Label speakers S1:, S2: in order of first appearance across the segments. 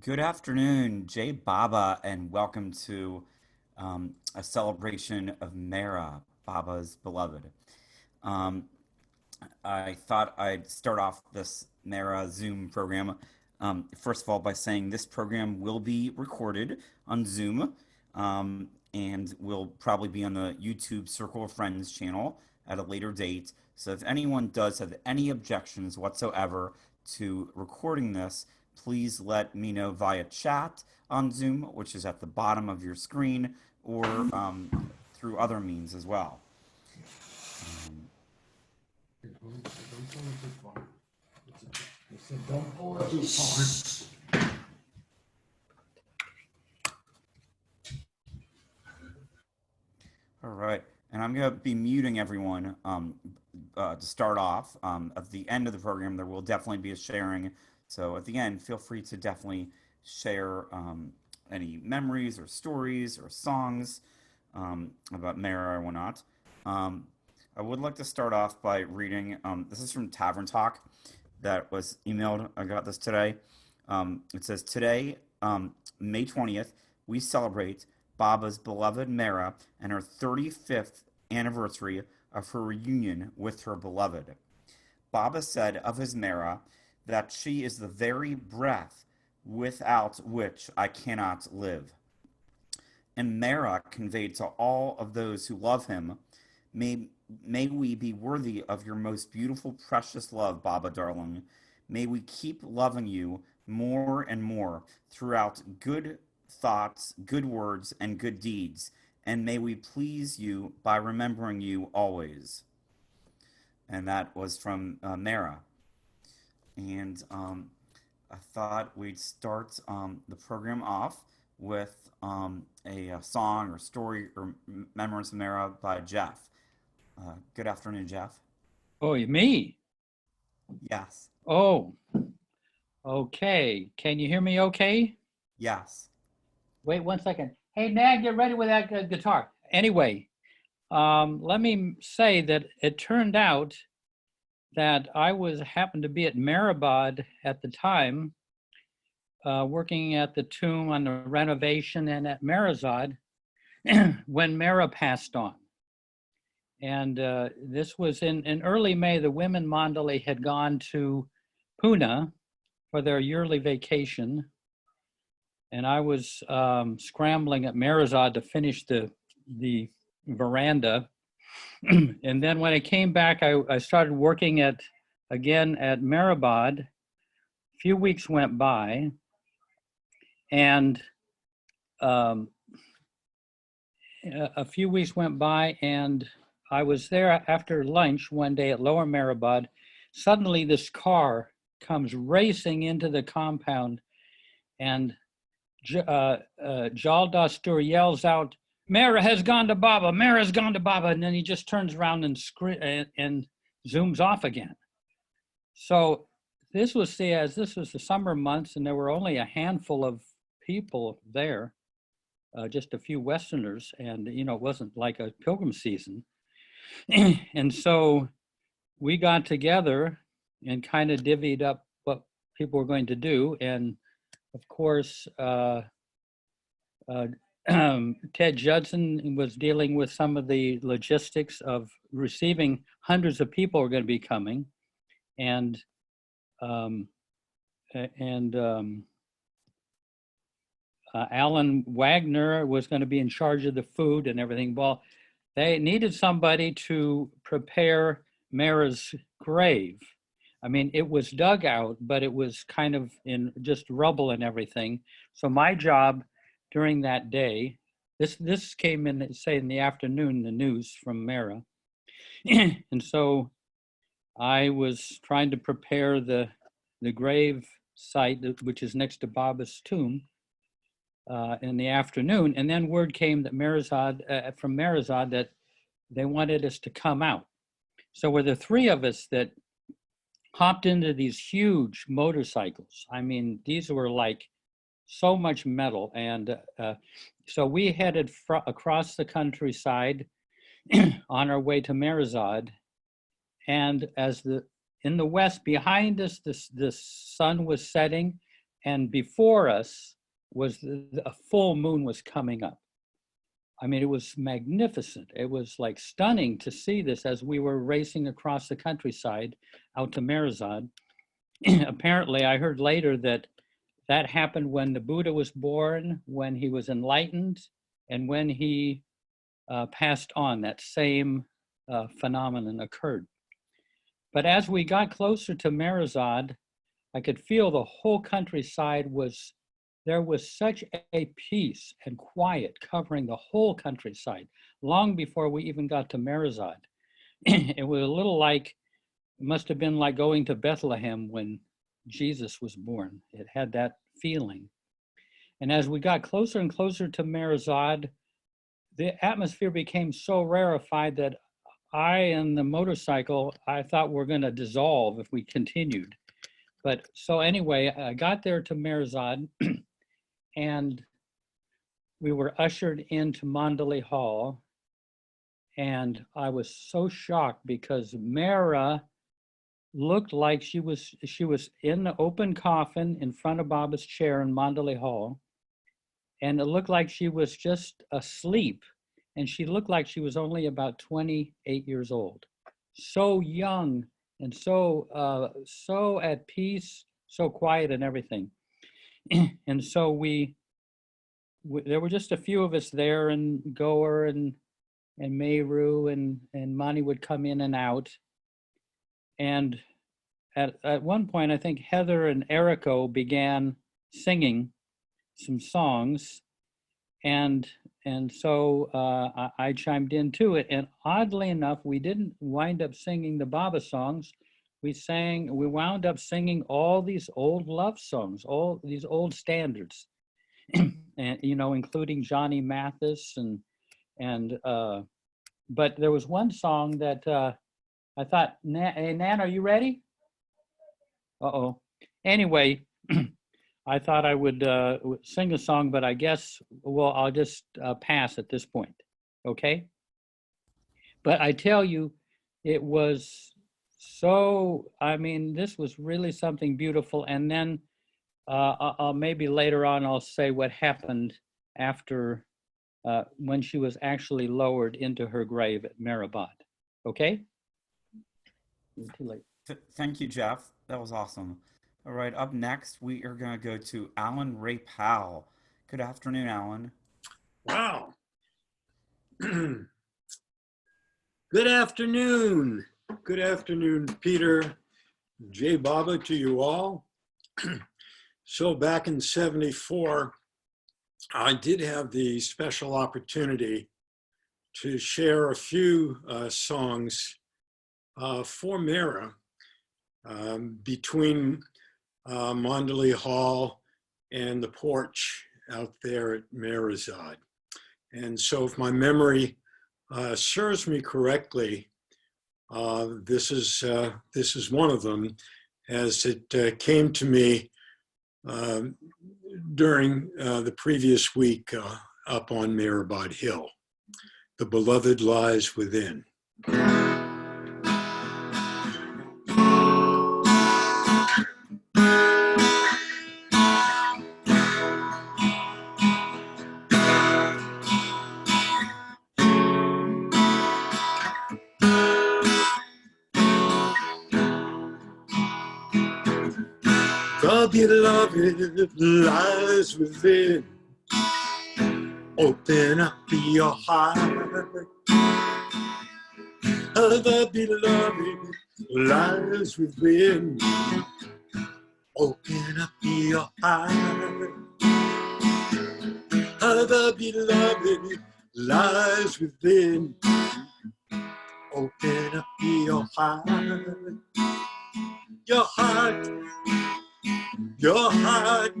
S1: Good afternoon, Jay Baba, and welcome to a celebration of Mehera, Baba's beloved. Um, I thought I'd start off this Mehera Zoom program, first of all, by saying this program will be recorded on Zoom and will probably be on the YouTube Circle of Friends channel at a later date. So if anyone does have any objections whatsoever to recording this, please let me know via chat on Zoom, which is at the bottom of your screen, or through other means as well. Um,
S2: Don't pull it too far. I said, don't pull it too far.
S1: all right, and I'm going to be muting everyone to start off. At the end of the program, there will definitely be a sharing. So at the end, feel free to definitely share any memories or stories or songs about Mara or whatnot. Um, I would like to start off by reading. This is from Tavern Talk that was emailed. I got this today. It says, Today, May 20th, we celebrate Baba's beloved Mara and her 35th anniversary of her reunion with her beloved. Baba said of his Mara that she is the very breath without which I cannot live. And Mara conveyed to all of those who love him, may, may we be worthy of your most beautiful, precious love, Baba darling. May we keep loving you more and more throughout good thoughts, good words, and good deeds. And may we please you by remembering you always. And that was from Mara. And I thought we'd start the program off with a song or story or Memories of Mara by Jeff. Good afternoon, Jeff.
S3: Oh, me?
S1: Yes.
S3: Oh, okay. Can you hear me okay?
S1: Yes.
S3: Wait 1 second. Hey, Nag, get ready with that guitar. Anyway, let me say that it turned out that I happened to be at Mehrabad at the time, working at the tomb on the renovation and at Merazad when Mera passed on. And this was in early May. The women Mandali had gone to Pune for their yearly vacation. And I was scrambling at Merazad to finish the veranda. And then when I came back, I started working again at Mehrabad. A few weeks went by, and I was there after lunch one day at Lower Mehrabad. Suddenly this car comes racing into the compound, and Jal Dastur yells out, Mehera has gone to Baba, Mehera has gone to Baba, and then he just turns around and zooms off again. So this was the summer months, and there were only a handful of people there, just a few Westerners, and it wasn't like a pilgrim season. And so we got together and kind of divvied up what people were going to do, and of course, Ted Judson was dealing with some of the logistics of receiving hundreds of people who are going to be coming, and Alan Wagner was going to be in charge of the food and everything. Well, they needed somebody to prepare Mehera's grave. I mean, it was dug out, but it was kind of in just rubble and everything. So my job during that day, this came in, say, in the afternoon, the news from Mehera. And so I was trying to prepare the grave site, which is next to Baba's tomb, in the afternoon. And then word came that from Merazad that they wanted us to come out. So were the three of us that hopped into these huge motorcycles. I mean, these were like so much metal. And so we headed across the countryside on our way to Merazad. And in the west behind us, the sun was setting, and before us was a full moon was coming up. I mean, it was magnificent. It was like stunning to see this as we were racing across the countryside out to Merazad. Apparently, I heard later that that happened when the Buddha was born, when he was enlightened, and when he passed on. That same phenomenon occurred. But as we got closer to Merazad, I could feel the whole countryside there was such a peace and quiet covering the whole countryside long before we even got to Merazad. It was a little like, it must have been like going to Bethlehem when Jesus was born. It had that feeling. And as we got closer and closer to Merazad, the atmosphere became so rarefied that I and the motorcycle, I thought we're going to dissolve if we continued. But so anyway, I got there to Merazad and we were ushered into Mandalay Hall. And I was so shocked because Mehera looked like she was in the open coffin in front of Baba's chair in Mandalay Hall. And it looked like she was just asleep. And she looked like she was only about 28 years old. So young and so at peace, so quiet and everything. And so there were just a few of us there, and Goer and Mehru and Mani would come in and out. And at one point, I think Heather and Erico began singing some songs, and so I chimed into it. And oddly enough, we didn't wind up singing the Baba songs. We wound up singing all these old love songs, all these old standards, and including Johnny Mathis but there was one song that I thought, hey, Nan, are you ready? Uh-oh. Anyway, I thought I would sing a song, but I guess, well, I'll just pass at this point, okay? But I tell you, it was so, I mean, this was really something beautiful. And then maybe later on, I'll say what happened after when she was actually lowered into her grave at Mehrabad, okay? Too late.
S1: Thank you, Jeff. That was awesome. All right, up next, we are going to go to Alan Ray Powell. Good afternoon, Alan.
S4: Wow. Good afternoon. Good afternoon, Peter, Jay Baba, to you all. So back in '74, I did have the special opportunity to share a few songs for Mehera between Mandalay Hall and the porch out there at Merazad. And so if my memory serves me correctly, this is one of them, as it came to me during the previous week up on Mehrabad Hill. The beloved lies within. The beloved lies within. Open up your heart. The beloved lies within. Open up your heart. The beloved lies within. Open up your heart. Your heart. Your heart,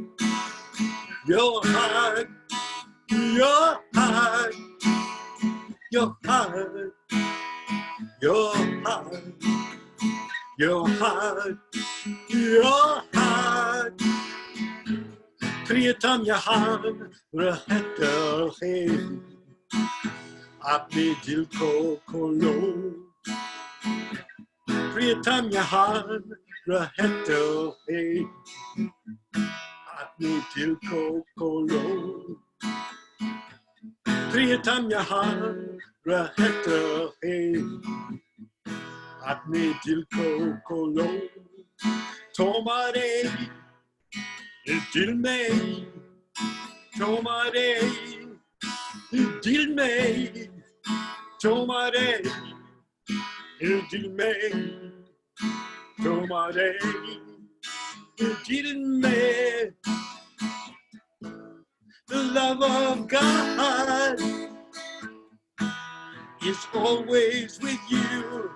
S4: your heart, your heart, your heart, your heart, your heart, your heart. Priyatam yahan rahata hai, aapne dil ko kholo. Priyatam yahan rahata hai, me dilko kolo. Triatam yahara heta hey. At me dilko kolo. Tomare, dilme. Tomare, dilme. Tomare, dilme. Tomare, dilme. The love of God is always with you.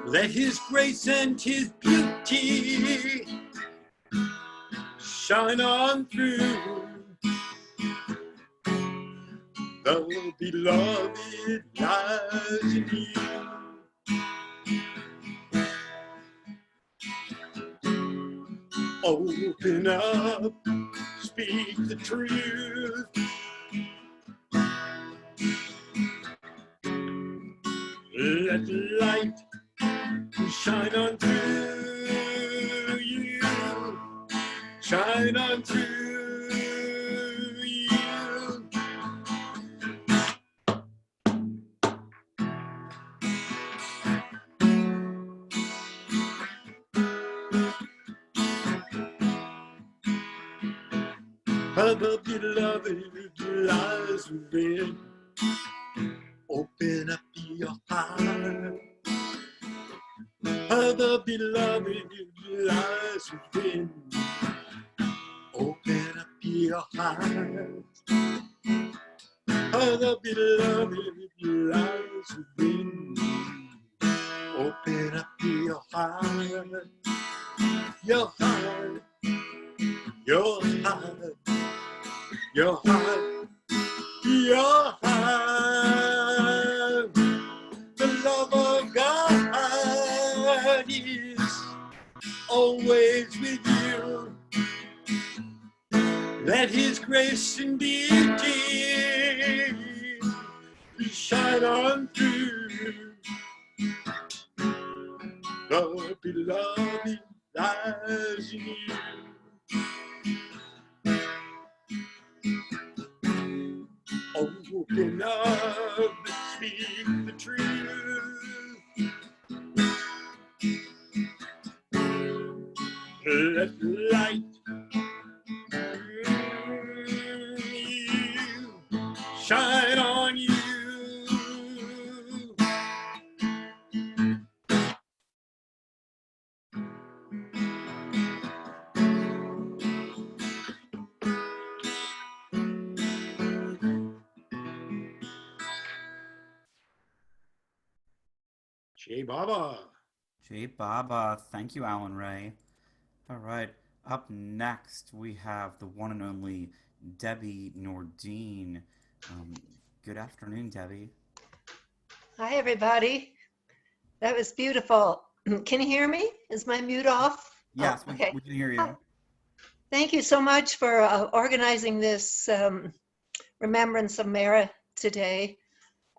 S4: Let his grace and his beauty shine on through. The beloved lies in you. Open up, speak the truth. Let the light shine on through you. Shine on through you. The beloved lies within. Open up your heart. The beloved lies within. Open up your heart. The beloved lies within. Open up your heart. Your heart. Your heart. Your heart. Your heart. The love of God is always with you. Let his grace and beauty shine on through. The beloved lies in you. Open up and speak the truth. Let light shine on you. Jai Baba.
S1: Jay Baba. Thank you, Alan Ray. All right. Up next, we have the one and only Debbie Nordine. Good afternoon, Debbie.
S5: Hi, everybody. That was beautiful. Can you hear me? Is my mute off?
S1: Yes,
S5: Oh, okay.
S1: we can hear
S5: Hi.
S1: you.
S5: Thank you so much for organizing this remembrance of Mehera today.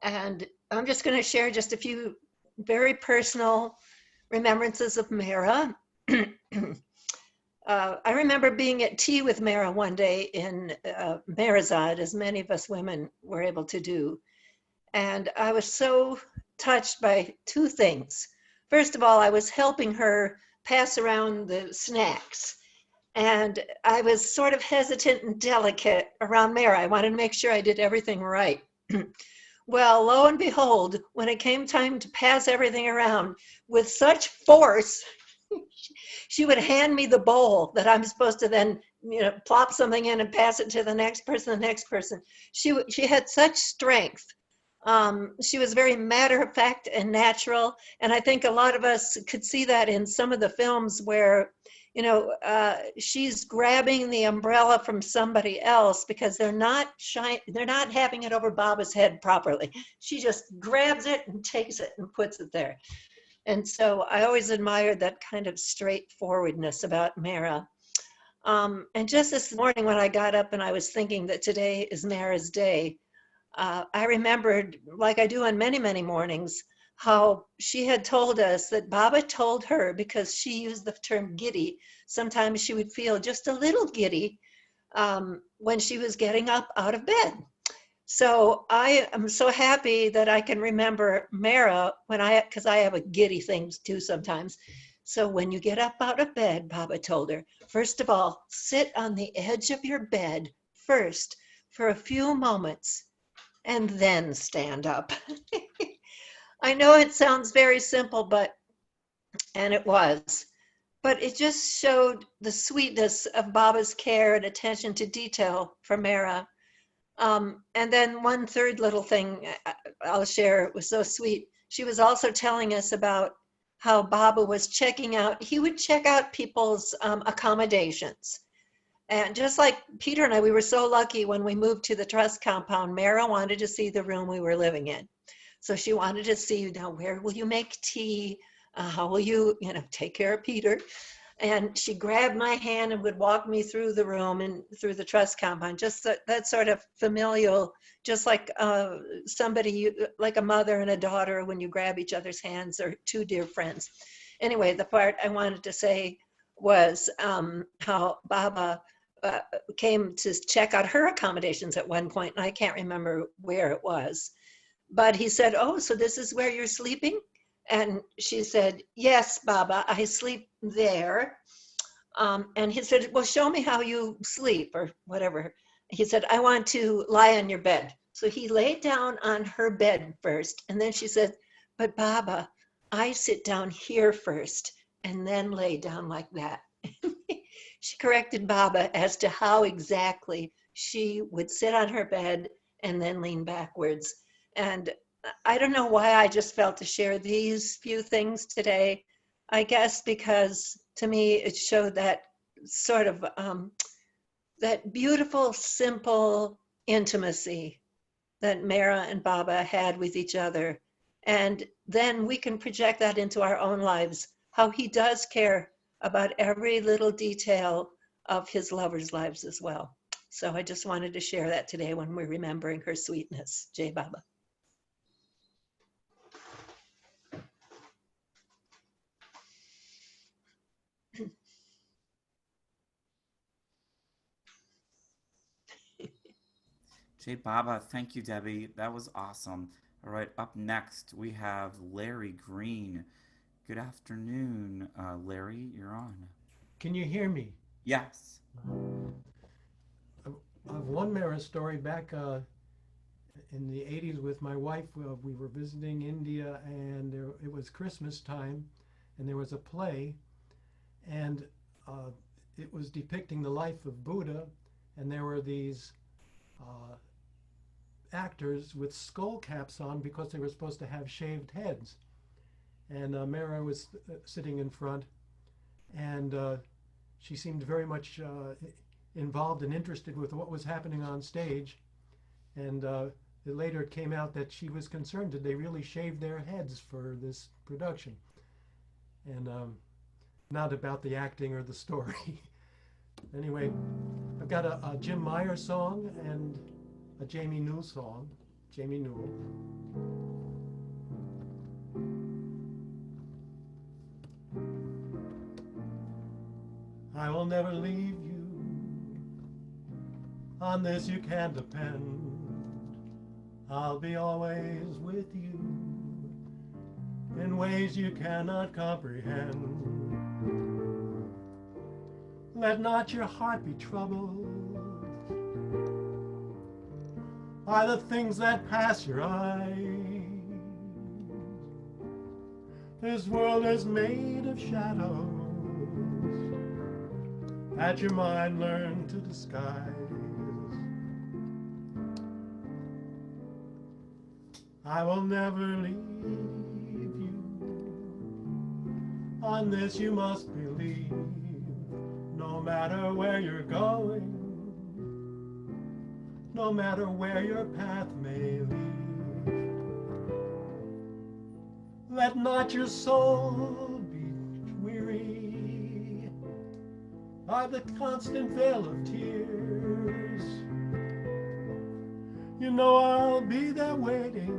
S5: And I'm just going to share just a few very personal remembrances of Mehera. I remember being at tea with Mehera one day in Meherazad, as many of us women were able to do. And I was so touched by two things. First of all, I was helping her pass around the snacks. And I was sort of hesitant and delicate around Mehera. I wanted to make sure I did everything right. Well, lo and behold, when it came time to pass everything around, with such force, she would hand me the bowl that I'm supposed to then, plop something in and pass it to the next person, the next person. She had such strength. She was very matter of fact and natural. And I think a lot of us could see that in some of the films where, she's grabbing the umbrella from somebody else because they're not having it over Baba's head properly. She just grabs it and takes it and puts it there. And so I always admired that kind of straightforwardness about Mehera. And just this morning when I got up and I was thinking that today is Mehera's day, I remembered, like I do on many, many mornings, how she had told us that Baba told her, because she used the term giddy, sometimes she would feel just a little giddy when she was getting up out of bed. So I am so happy that I can remember Mara because I have a giddy thing too sometimes. So when you get up out of bed, Baba told her, first of all, sit on the edge of your bed first for a few moments and then stand up. I know it sounds very simple, and it was, but it just showed the sweetness of Baba's care and attention to detail for Mara. And then one third little thing I'll share, it was so sweet. She was also telling us about how Baba was checking out, he would check out people's accommodations. And just like Peter and I, we were so lucky when we moved to the trust compound, Mara wanted to see the room we were living in. So she wanted to see, now, where will you make tea? How will you, take care of Peter? And she grabbed my hand and would walk me through the room and through the trust compound, just that sort of familial, just like somebody, like a mother and a daughter when you grab each other's hands, or two dear friends. Anyway, the part I wanted to say was how Baba came to check out her accommodations at one point, and I can't remember where it was. But he said, oh, so this is where you're sleeping? And she said, yes, Baba, I sleep there. And he said, well, show me how you sleep, or whatever. He said, I want to lie on your bed. So he laid down on her bed first. And then she said, but Baba, I sit down here first and then lay down like that. She corrected Baba as to how exactly she would sit on her bed and then lean backwards. And I don't know why I just felt to share these few things today. I guess because to me it showed that sort of that beautiful, simple intimacy that Mara and Baba had with each other. And then we can project that into our own lives, how he does care about every little detail of his lovers' lives as well. So I just wanted to share that today when we're remembering her sweetness. Jai Baba.
S1: Jay Baba, thank you, Debbie. That was awesome. All right, up next we have Larry Green. Good afternoon, Larry. You're on.
S2: Can you hear me?
S1: Yes.
S2: I've one Mara story back in the 80s with my wife. We were visiting India, and it was Christmas time, and there was a play, and it was depicting the life of Buddha, and there were these actors with skull caps on because they were supposed to have shaved heads. And Mara was sitting in front, and she seemed very much involved and interested with what was happening on stage. And later it came out that she was concerned, did they really shave their heads for this production? And not about the acting or the story. Anyway, I've got a Jim Meyer song and a Jamie Newell song. Jamie Newell. I will never leave you. On this you can depend. I'll be always with you in ways you cannot comprehend. Let not your heart be troubled by the things that pass your eyes. This world is made of shadows that your mind learned to disguise. I will never leave you. On this you must believe. No matter where you're going, no matter where your path may lead, let not your soul be weary by the constant veil of tears. You know I'll be there waiting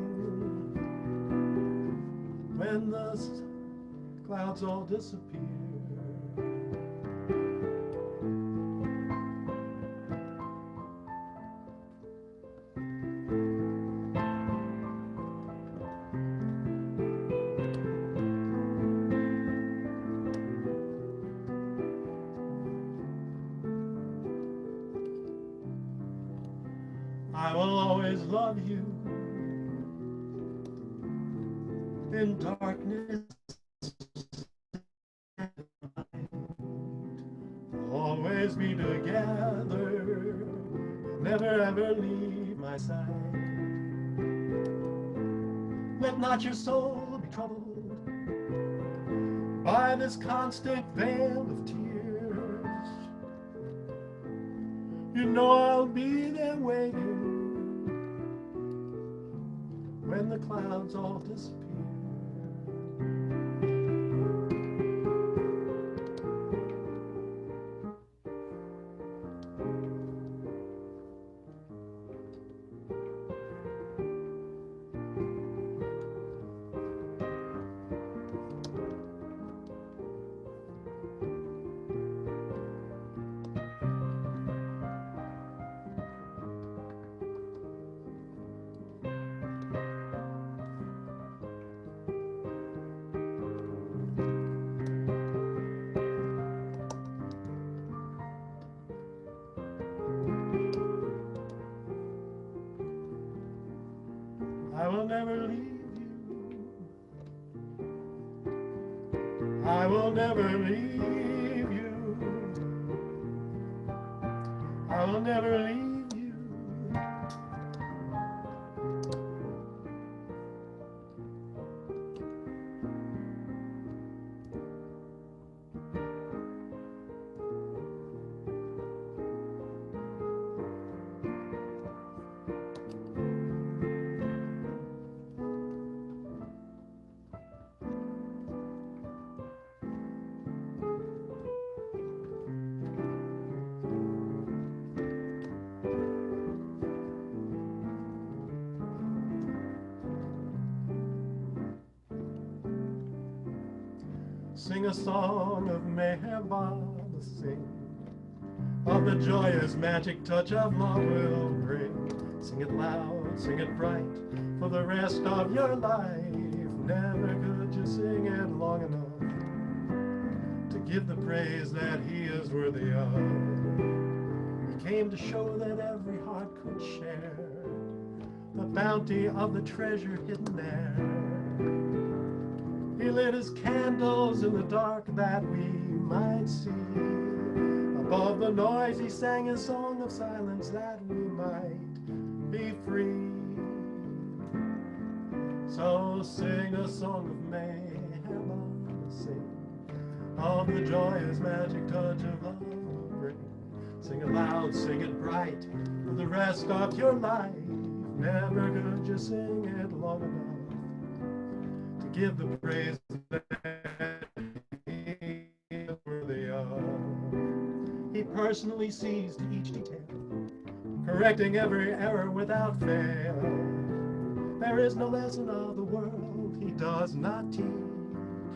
S2: when the clouds all disappear. I will always love you in darkness and light. We'll always be together, never ever leave my side. Let not your soul be troubled by this constant veil of tears. You know I'll be there waiting when the clouds all disappear. I will never leave you. I will never leave you. I will never leave you. Sing a song of Mehera, sing of the joyous magic touch of love will bring. Sing it loud, sing it bright, for the rest of your life. Never could you sing it long enough to give the praise that he is worthy of. He came to show that every heart could share the bounty of the treasure hidden there. He lit his candles in the dark that we might see. Above the noise he sang a song of silence that we might be free. So sing a song of Mehera, sing of the joyous magic touch of love will bring. Sing it loud, sing it bright, for the rest of your life. Never could you sing it long enough to give the praise that he is worthy of. He personally sees to each detail, correcting every error without fail. There is no lesson of the world he does not teach.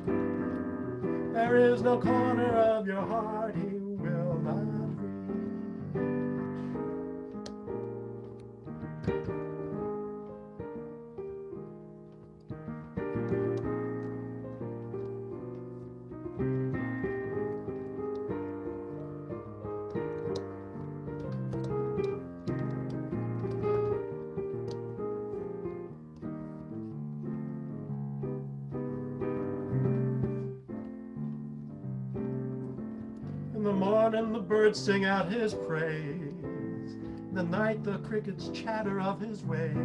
S2: There is no corner of your heart he will not reach. In the morning the birds sing out his praise. In the night the crickets chatter of his ways.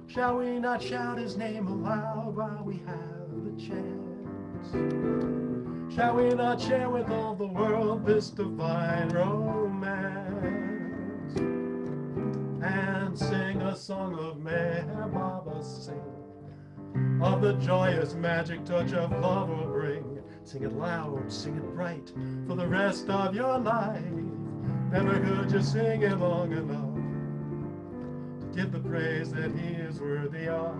S2: Shall we not shout his name aloud while we have the chance? Shall we not share with all the world this divine romance? And sing a song of Mehera, sing of the joyous magic touch of love will bring. Sing it loud, sing it bright, for the rest of your life. Never could you sing it long enough to give the praise that he is worthy of.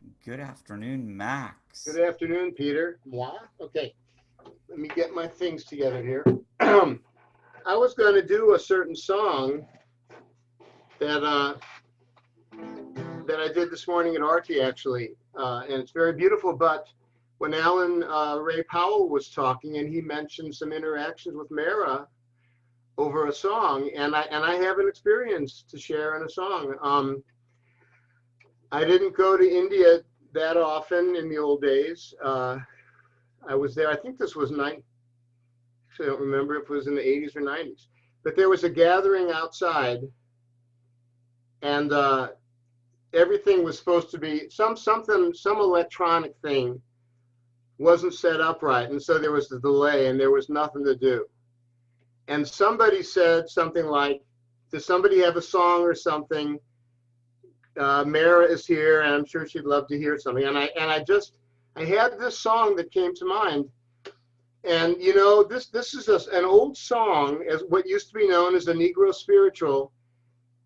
S1: Good afternoon, Max.
S6: Good afternoon, Peter. Moi? Okay, let me get my things together here. I was going to do a certain song that that I did this morning at Archie, actually, and it's very beautiful. But when Alan Ray Powell was talking, and he mentioned some interactions with Mehera over a song, and I have an experience to share in a song. I didn't go to India that often in the old days. I was there. I think this was I don't remember if it was in the 80s or 90s, but there was a gathering outside, and everything was supposed to be some electronic thing wasn't set up right, and so there was a delay, and there was nothing to do. And somebody said something like, "Does somebody have a song or something? Mehera is here, and I'm sure she'd love to hear something." And I had this song that came to mind. And you know, this is an old song, as what used to be known as a Negro spiritual,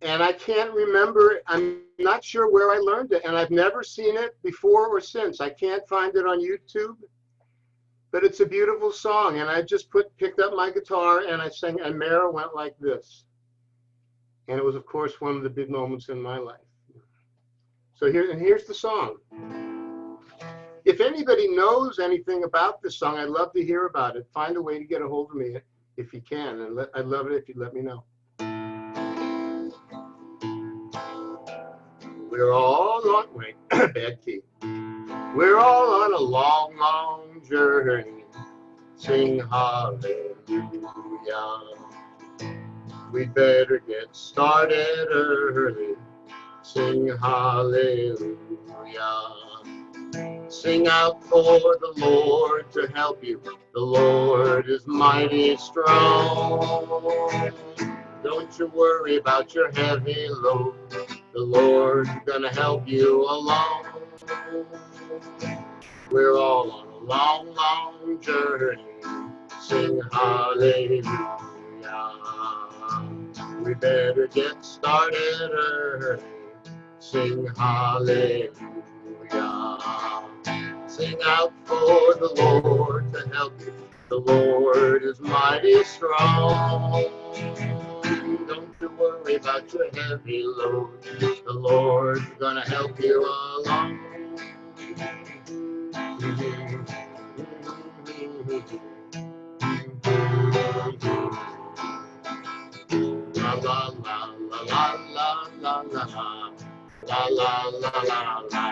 S6: and I can't remember. I'm not sure where I learned it, and I've never seen it before or since. I can't find it on YouTube, but it's a beautiful song. And I just picked up my guitar and I sang, and Mehera went like this, and it was, of course, one of the big moments in my life. So here's the song. If anybody knows anything about this song, I'd love to hear about it. Find a way to get a hold of me if you can, and I'd love it if you'd let me know. We're all on, wait, bad key. We're all on a long, long journey. Sing hallelujah. We better get started early. Sing hallelujah. Sing out for the Lord to help you. The Lord is mighty strong. Don't you worry about your heavy load. The Lord's gonna help you along. We're all on a long, long journey. Sing hallelujah. We better get started early. Sing hallelujah. Sing out for the Lord to help you. The Lord is mighty strong. Don't you worry about your heavy load. The Lord's gonna help you along. La la la la la la la la. La la la la la,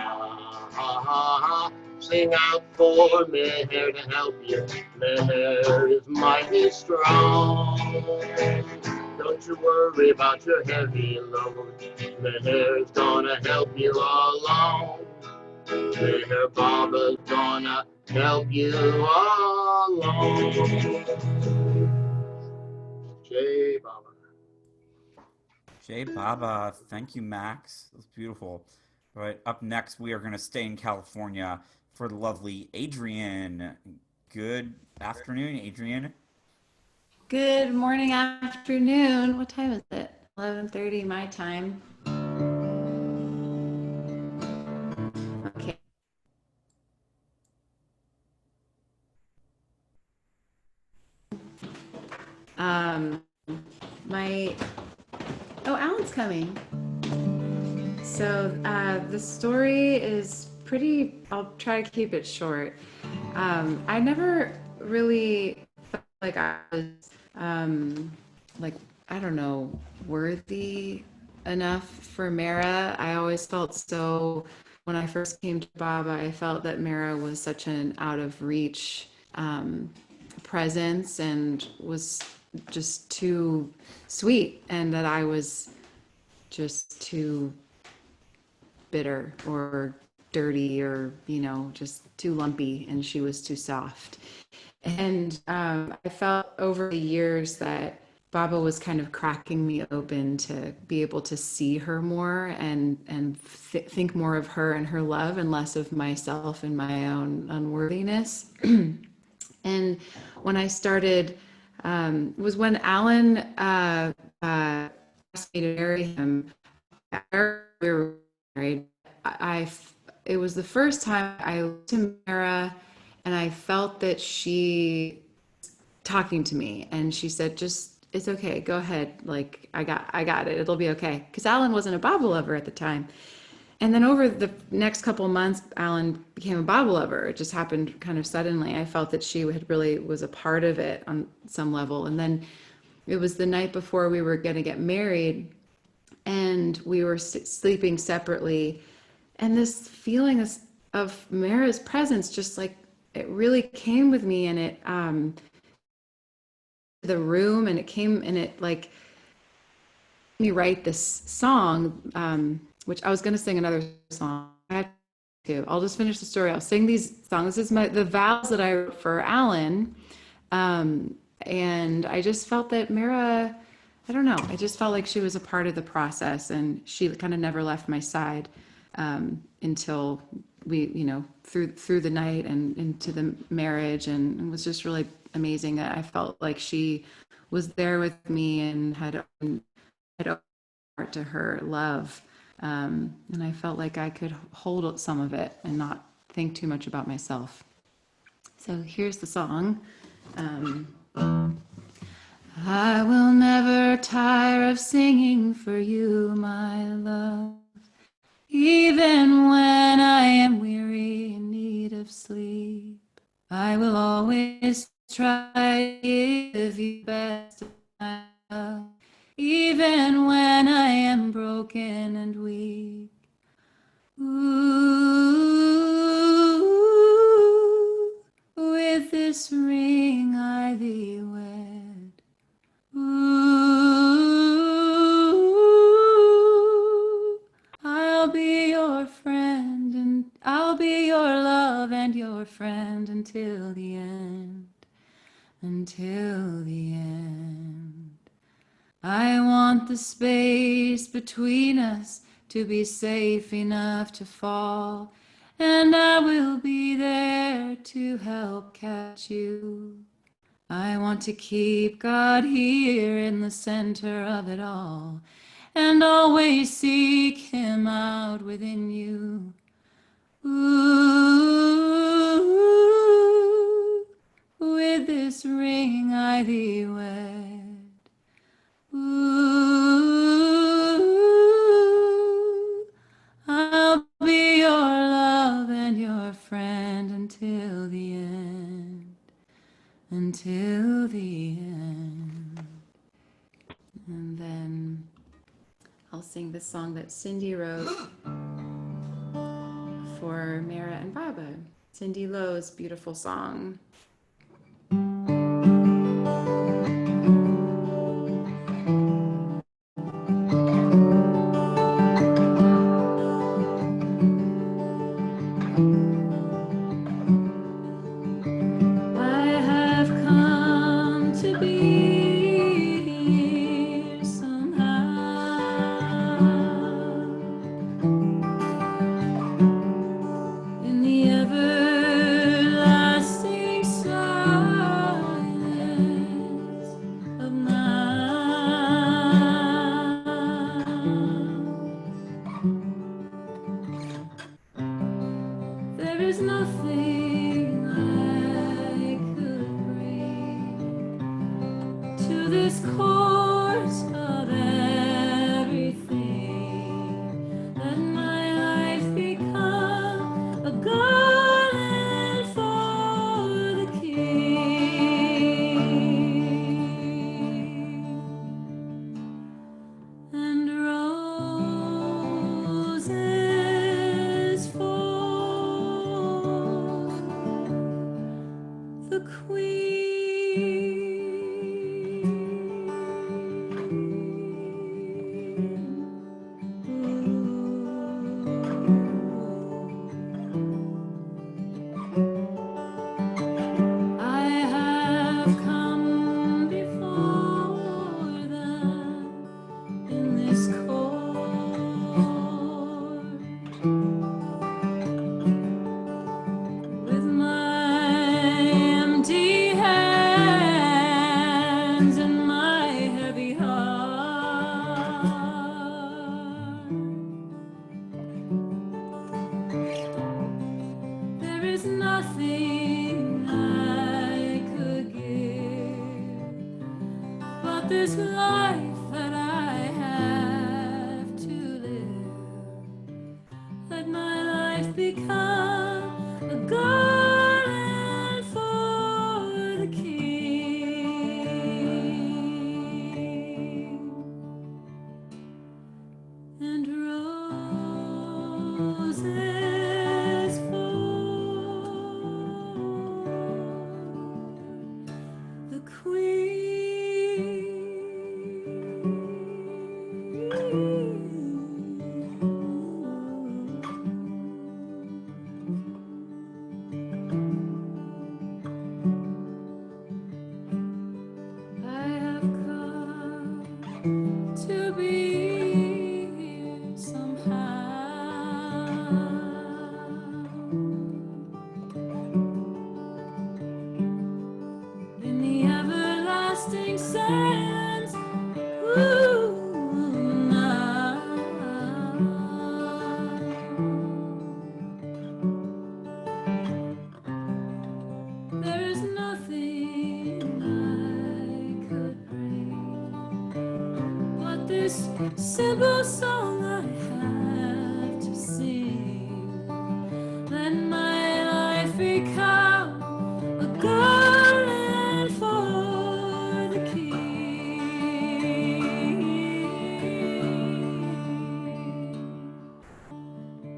S6: ha ha ha. Sing out for Mehera to help you. Mehera is mighty strong. Don't you worry about your heavy load. Mehera's gonna help you along. Mehera Baba's gonna help you along. Jai Baba.
S1: Jay Baba, thank you, Max. That's beautiful. All right, up next, we are going to stay in California for the lovely Adrian. Good afternoon, Adrian.
S7: Good morning, afternoon. What time is it? 11:30 my time. Okay. Um, my oh, Alan's coming. So the story is pretty. I'll try to keep it short. I never really felt like I was like, I don't know, worthy enough for Mehera. I always felt so, when I first came to Baba, I felt that Mehera was such an out of reach presence and was just too sweet, and that I was just too bitter or dirty, or just too lumpy, and she was too soft. And I felt over the years that Baba was kind of cracking me open to be able to see her more, and think more of her and her love, and less of myself and my own unworthiness. And when I started, was when Alan asked me to marry him. We were married. it was the first time I looked to Mara and I felt that she talking to me, and she said, just, it's okay, go ahead, like I got it, it'll be okay, because Alan wasn't a Bible lover at the time. And then over the next couple of months, Alan became a Bible lover. It just happened kind of suddenly. I felt that she had really was a part of it on some level. And then it was the night before we were going to get married, and we were sleeping separately, and this feeling of Mara's presence just like it really came with me, and it the room, and it came, and it like made me write this song, which I was going to sing another song. I'll just finish the story. I'll sing these songs. This is the vows that I wrote for Alan. And I just felt that Mara, I don't know, I just felt like she was a part of the process, and she kind of never left my side until we, through the night and into the marriage. And it was just really amazing. I felt like she was there with me and had opened heart to her love. And I felt like I could hold some of it and not think too much about myself. So here's the song. I will never tire of singing for you, my love, even when I am weary in need of sleep. I will always try to give you best of my love, even when I am broken and weak. Ooh, with this ring I thee wed. Ooh, I'll be your friend, and I'll be your love and your friend until the end, until the end. I want the space between us to be safe enough to fall, and I will be there to help catch you. I want to keep God here in the center of it all, and always seek him out within you. Ooh, with this ring I thee wed. Ooh, I'll be your love and your friend until the end, until the end. And then I'll sing this song that Cindy wrote for Mara and Baba. Cindy Lowe's beautiful song. I have come to be here somehow in the everlasting sun.
S8: to be here somehow. In the everlasting silence, ooh, now. There's nothing I could bring but this simple song I have to sing. Let my life become a garland for the King,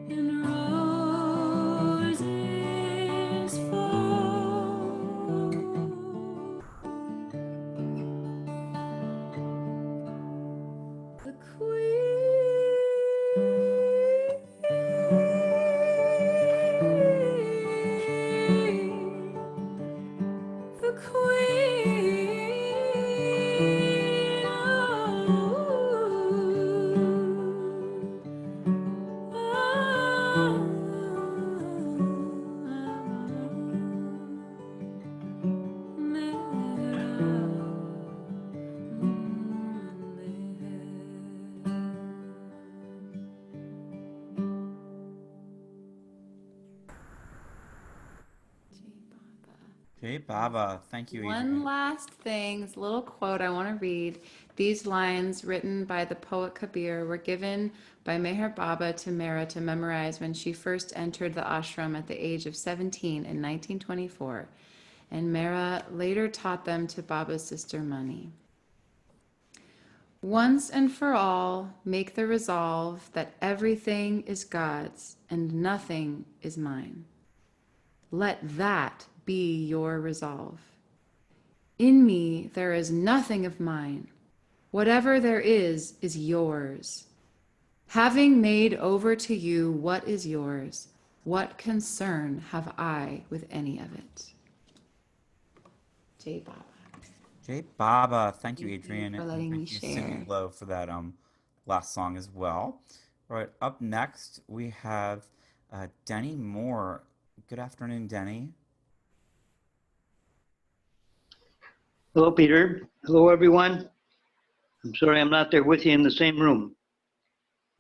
S8: and roses fall. The Queen, the Queen,
S1: Jay Baba, thank you,
S7: One
S1: Adrian.
S7: last thing, this little quote I want to read. These lines, written by the poet Kabir, were given by Meher Baba to Mehera to memorize when she first entered the ashram at the age of 17 in 1924, and Mehera later taught them to Baba's sister Mani. Once and for all, make the resolve that everything is God's and nothing is mine. Let that be your resolve. In me there is nothing of mine. Whatever there is yours. Having made over to you what is yours, what concern have I with any of it? Jai Baba.
S1: Jay Baba, thank you,
S7: Thank you
S1: Adrian,
S7: for
S1: and
S7: letting me
S1: thank you, Cindy
S7: share.
S1: Lowe, for that last song as well. All right, up next we have Denny Moore. Good afternoon, Denny.
S9: Hello, Peter. Hello, everyone. I'm sorry I'm not there with you in the same room.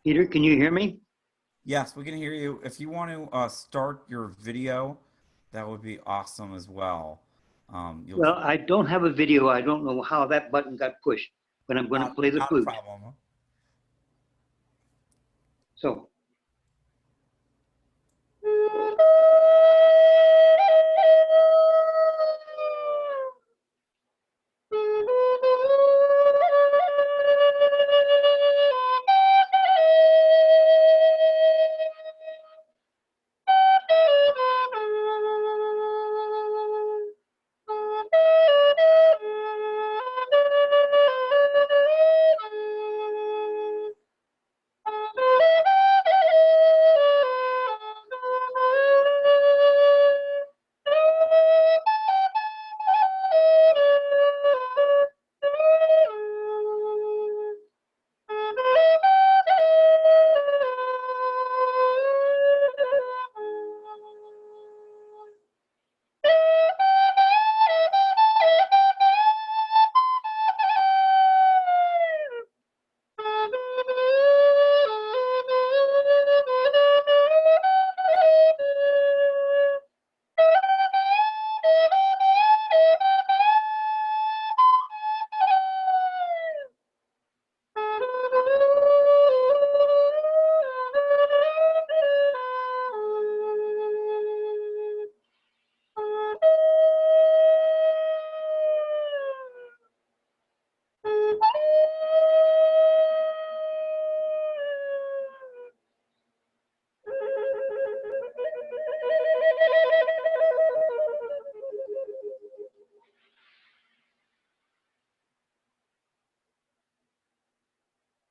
S9: Peter, can you hear me?
S1: Yes, we can hear you. If you want to start your video, that would be awesome as well.
S9: Well, I don't have a video. I don't know how that button got pushed, but I'm going to play the
S1: not a
S9: flute.
S1: problem.
S9: So.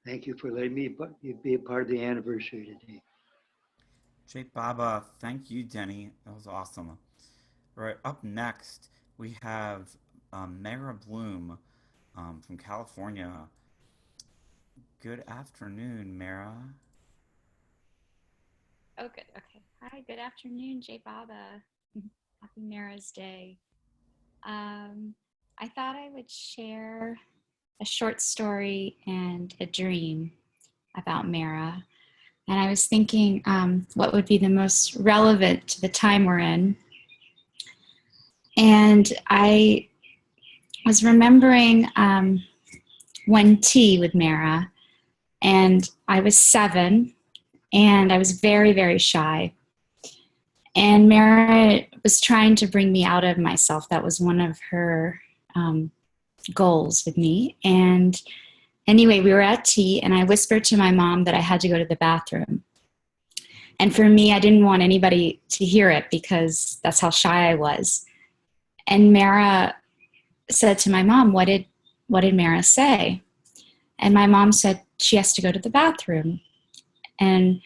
S9: Thank you for letting me be a part of the anniversary today.
S1: Jay Baba, thank you, Denny. That was awesome. All right, up next we have Mara Bloom from California. good afternoon, Mehera.
S10: Oh, good. Okay. Hi, good afternoon, Jay Baba. Happy Mara's Day. I thought I would share a short story and a dream about Mara. And I was thinking what would be the most relevant to the time we're in. And I was remembering one tea with Mara, and I was 7, and I was very, very shy. And Mara was trying to bring me out of myself. That was one of her goals with me. And anyway, we were at tea, and I whispered to my mom that I had to go to the bathroom. And for me, I didn't want anybody to hear it because that's how shy I was. And Mara said to my mom, what did Mara say? And my mom said, she has to go to the bathroom. And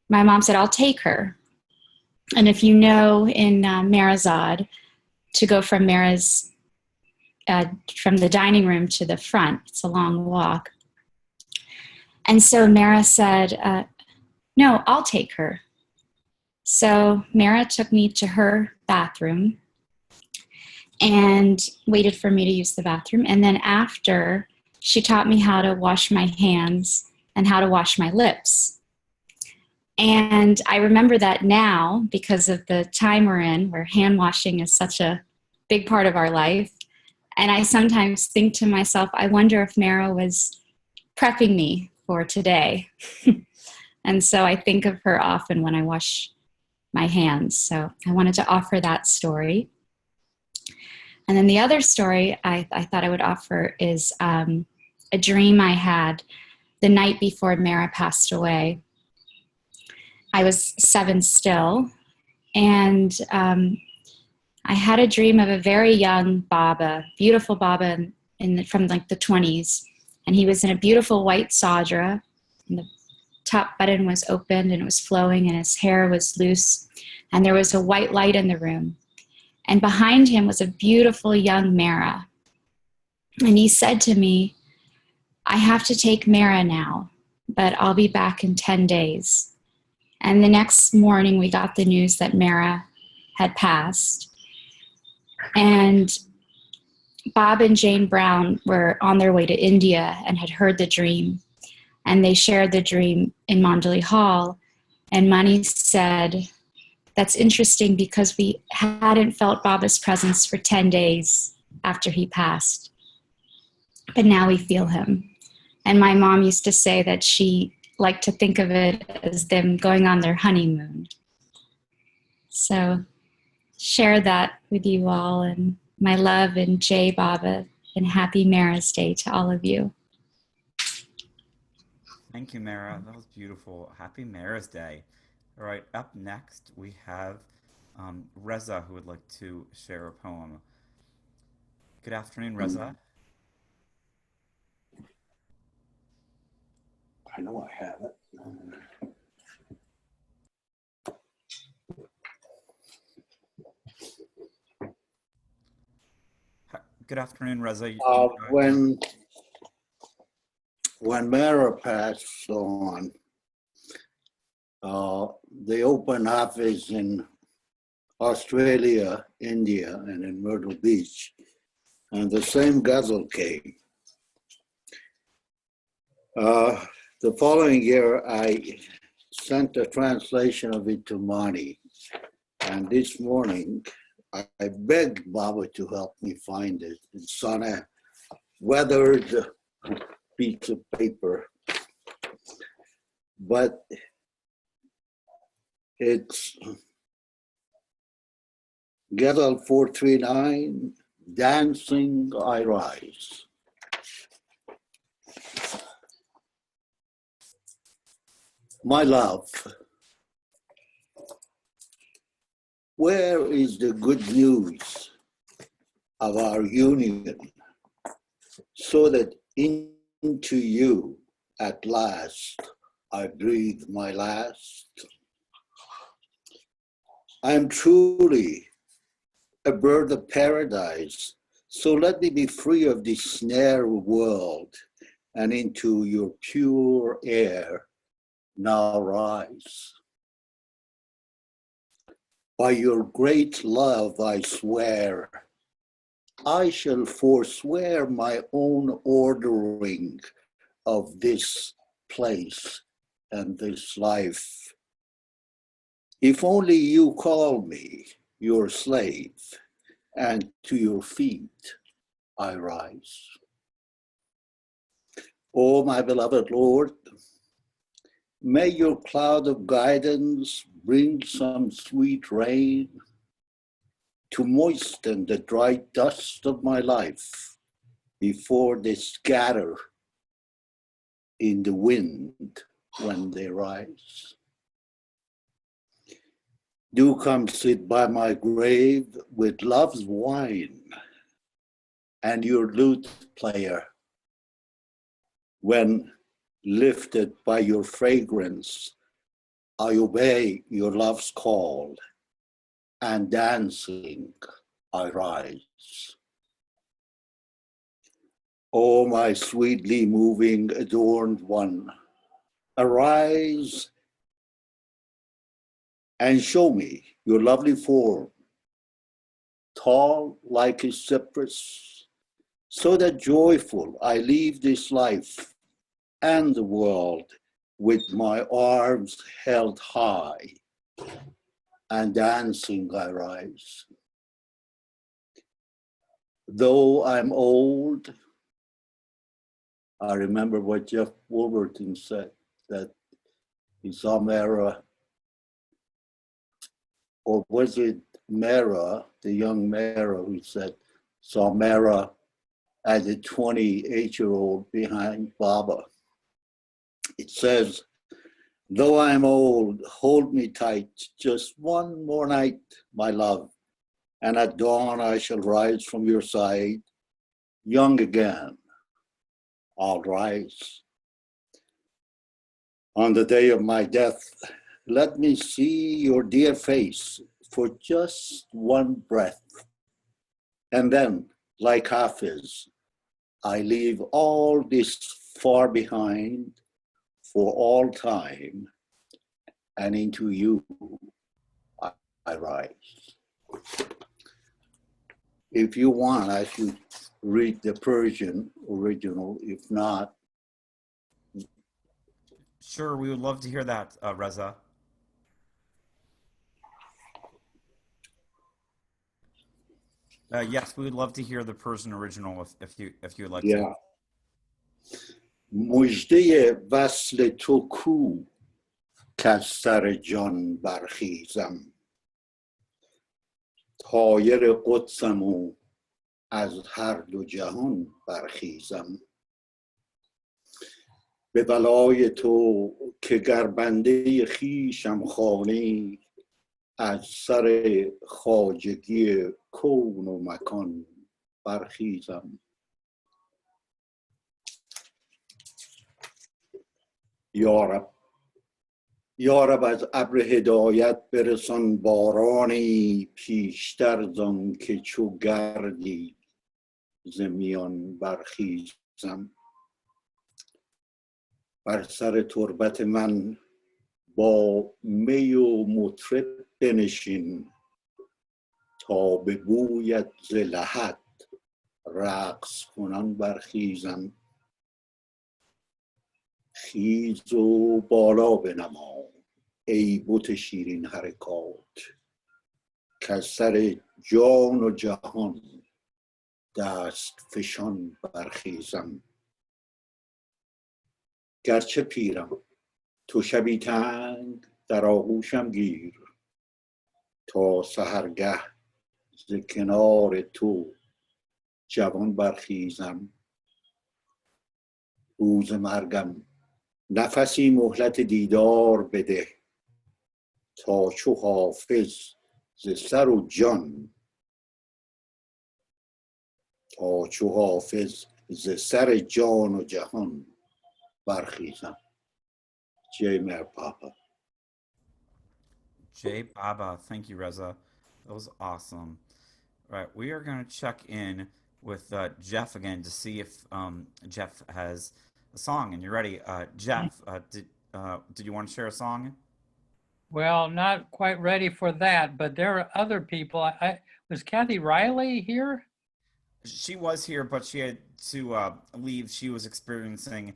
S10: my mom said, I'll take her. And if you know, in Merazad, to go from Mara's, from the dining room to the front, it's a long walk. And so Mara said, no, I'll take her. So Mara took me to her bathroom and waited for me to use the bathroom. And then after, she taught me how to wash my hands and how to wash my lips. And I remember that now because of the time we're in, where hand washing is such a big part of our life. And I sometimes think to myself, I wonder if Mara was prepping me for today. And so I think of her often when I wash my hands. So I wanted to offer that story. And then the other story I thought I would offer is a dream I had the night before Mara passed away. I was 7 still, and I had a dream of a very young Baba, beautiful Baba from like the 20s, and he was in a beautiful white sadra, and the top button was opened and it was flowing, and his hair was loose, and there was a white light in the room. And behind him was a beautiful young Mara. And he said to me, I have to take Mara now, but I'll be back in 10 days. And the next morning we got the news that Mara had passed. And Bob and Jane Brown were on their way to India and had heard the dream. And they shared the dream in Mandali Hall. And Mani said, that's interesting because we hadn't felt Baba's presence for 10 days after he passed. But now we feel him. And my mom used to say that she liked to think of it as them going on their honeymoon. So share that with you all, and my love and Jai Baba, and happy Mara's Day to all of you.
S1: Thank you, Mehera. That was beautiful. Happy Mara's Day. All right, up next we have Reza, who would like to share a poem. Good afternoon, Reza.
S6: I know I have it.
S1: Good afternoon, Reza.
S6: When Mehera passed on, they opened office in Australia, India, and in Myrtle Beach, and the same ghazal came. The following year, I sent a translation of it to Mani, and this morning, I begged Baba to help me find it. It's on a weathered piece of paper, but it's Ghazal 439, Dancing I Rise. My love, where is the good news of our union, so that into you at last I breathe my last? I am truly a bird of paradise, so let me be free of this snare world and into your pure air now rise. By your great love, I swear, I shall forswear my own ordering of this place and this life. If only you call me your slave, and to your feet I rise. Oh, my beloved Lord, may your cloud of guidance bring some sweet rain to moisten the dry dust of my life before they scatter in the wind when they rise. Do come sit by my grave with love's wine and your lute player. When lifted by your fragrance, I obey your love's call, and dancing I rise. O my sweetly moving, adorned one, arise and show me your lovely form, tall like a cypress, so that joyful I leave this life and the world with my arms held high, and dancing I rise. Though I'm old, I remember what Jeff Wolverton said, that he saw Mehera, or was it Mehera, the young Mehera, who said, saw Mehera as a 28-year-old behind Baba. It says, though I'm old, hold me tight, just one more night, my love, and at dawn I shall rise from your side, young again, I'll rise. On the day of my death, let me see your dear face for just one breath. And then, like Hafiz, I leave all this far behind for all time, and into you I rise. If you want, I should read the Persian original. If not,
S1: Sure, we would love to hear that, Reza. Yes, we would love to hear the Persian original if you would like to.
S6: yeah. مژده وصل تو کو کز سر جان برخیزم، طایر قدسم و از هر دو جهان برخیزم. به بلای تو که گر بنده خویشم خوانی، از سر خواجگی کون و مکان برخیزم. یا رب از ابر هدایت برسان بارانی، پیشتر زان که چو گردی ز میان برخیزم. بر سر تربت من با می و مطرب بنشین، تا به بویت ز لحد رقص کنان برخیزم. خیز و بالا بنما ای بت شیرین حرکات، کز سر جان و جهان دست فشان برخیزم. گرچه پیرم تو شبی تنگ در آغوشم گیر، تا سحرگه ز کنار تو جوان برخیزم. روز مرگم نفسی مهلت دیدار بده، تا چو حافظ ز سر و جان، تا چو حافظ ز سر جان و جهان برخیزم. J. Mer Papa.
S1: Jay Baba, thank you, Reza. That was awesome. All right, we are going to check in with Jeff again to see if Jeff has a song and you're ready. Jeff, did you want to share a song?
S3: Well, not quite ready for that, but there are other people. Was Kathy Riley here?
S1: She was here, but she had to leave. She was experiencing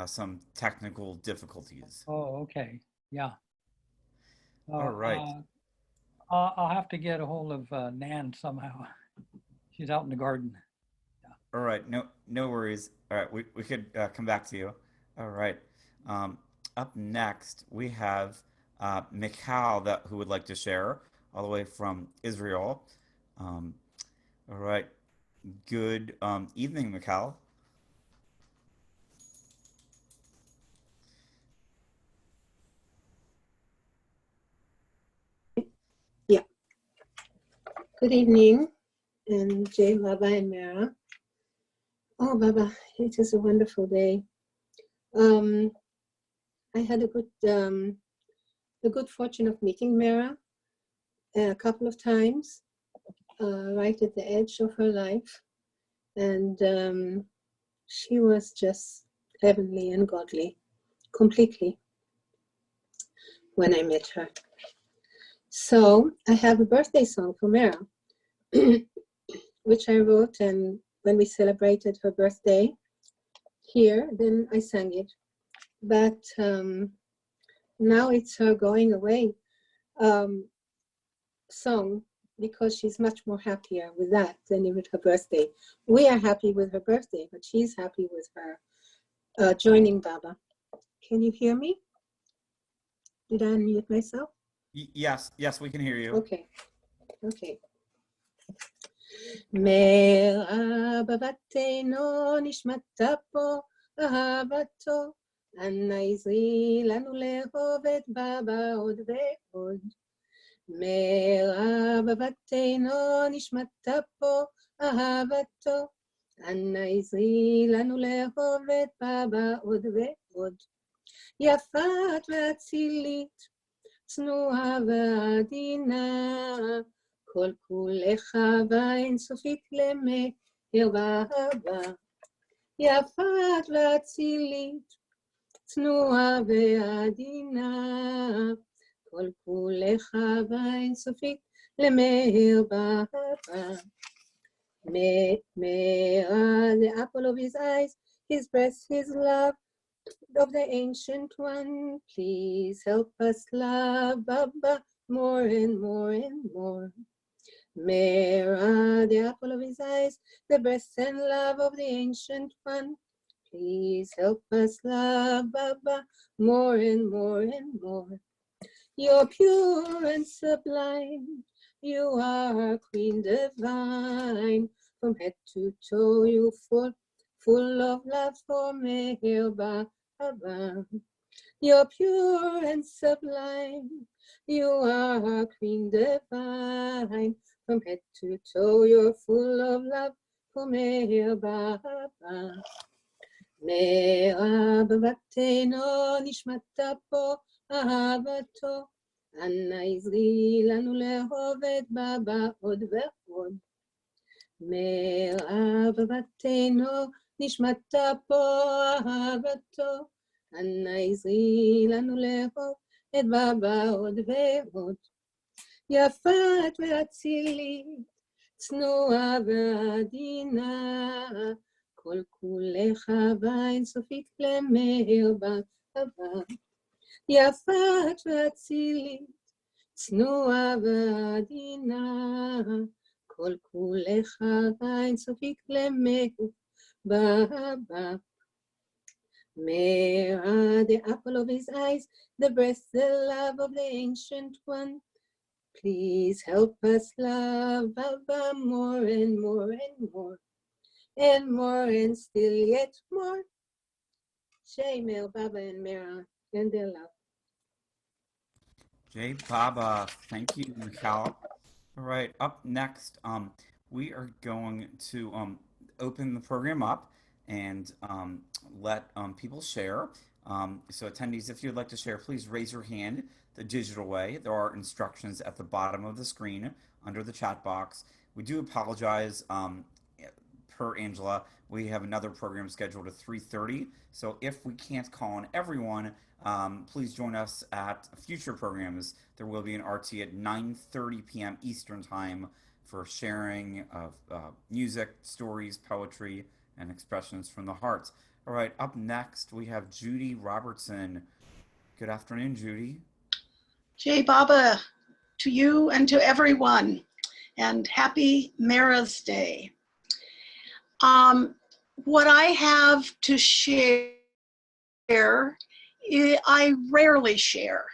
S1: some technical difficulties.
S3: Oh, okay. Yeah.
S1: All
S3: Uh,
S1: right.
S3: uh, I'll have to get a hold of Nan somehow. She's out in the garden.
S1: All right. No worries. All right. We could come back to you. All right. Um, Up next, we have Mikhail who would like to share all the way from Israel. Um, all right. Good evening, Mikhail.
S11: Yeah. Good evening, and Jay, Baba, and Mara. Oh, Baba, it is a wonderful day. I had the good fortune of meeting Mara a couple of times, right at the edge of her life, and she was just heavenly and godly, completely, when I met her. So I have a birthday song for Mara, which I wrote, and when we celebrated her birthday here, then I sang it. But now it's her going away song, because she's much more happier with that than with her birthday. We are happy with her birthday, but she's happy with her joining Baba. Can you hear me? Did I unmute myself?
S1: Yes, we can hear you.
S11: Okay. מאהבתנו נשמתה פה אהבתו, אנא עזרי לנו לאהוב את בבא עוד ועוד. מאהבתנו נשמתה פה אהבתו, אנא עזרי לנו לאהוב את בבא עוד ועוד. יפת ואצילית, צנועה ועדינה, כל כולך ואינסופית למהר ואהבה. יפת ואצילית, צנועה ועדינה, כל כולך ואינסופית למהר ואהבה. Mehera, the apple of his eyes, his breast, his love, of the ancient one, please help us love Baba more and more and more. Mehera, the apple of his eyes, the breast and love of the ancient one, please help us love Baba more and more and more. You're pure and sublime, you are Queen divine, from head to toe you full of love for Meher Baba. You're pure and sublime, you are Queen divine, from head to toe you're full of love for Meher Baba. מאהבתנו נשמתה פה אהבתו, אנא עזרי לנו לאהוב את בבא עוד ועוד. מאהבתנו נשמתה פה אהבתו, אנא עזרי לנו לאהוב את בבא עוד ועוד. יפת ואצילית, צנועה ועדינה, כל כולך ואינסופית למהר באהבה. יפת ואצילית, צנועה ועדינה, כל כולך ואינסופית למהר באהבה. Mehera, the apple of his eyes, the breast, the love of the ancient one, please help us love Baba more and more and more. And more and still yet more. Shemel, Baba, and Mera, and their love.
S1: Jay Baba, thank you, Mikhail. All right, up next, we are going to open the program up and let people share. So attendees, if you'd like to share, please raise your hand the digital way. There are instructions at the bottom of the screen under the chat box. We do apologize per Angela, we have another program scheduled at 3:30. So if we can't call on everyone, please join us at future programs. There will be an RT at 9:30 p.m. Eastern Time for sharing of music, stories, poetry, and expressions from the heart. All right, up next we have Judy Robertson. Good afternoon, Judy.
S12: Jay Baba, to you and to everyone, and happy Mehera's Day. What I have to share, I rarely share.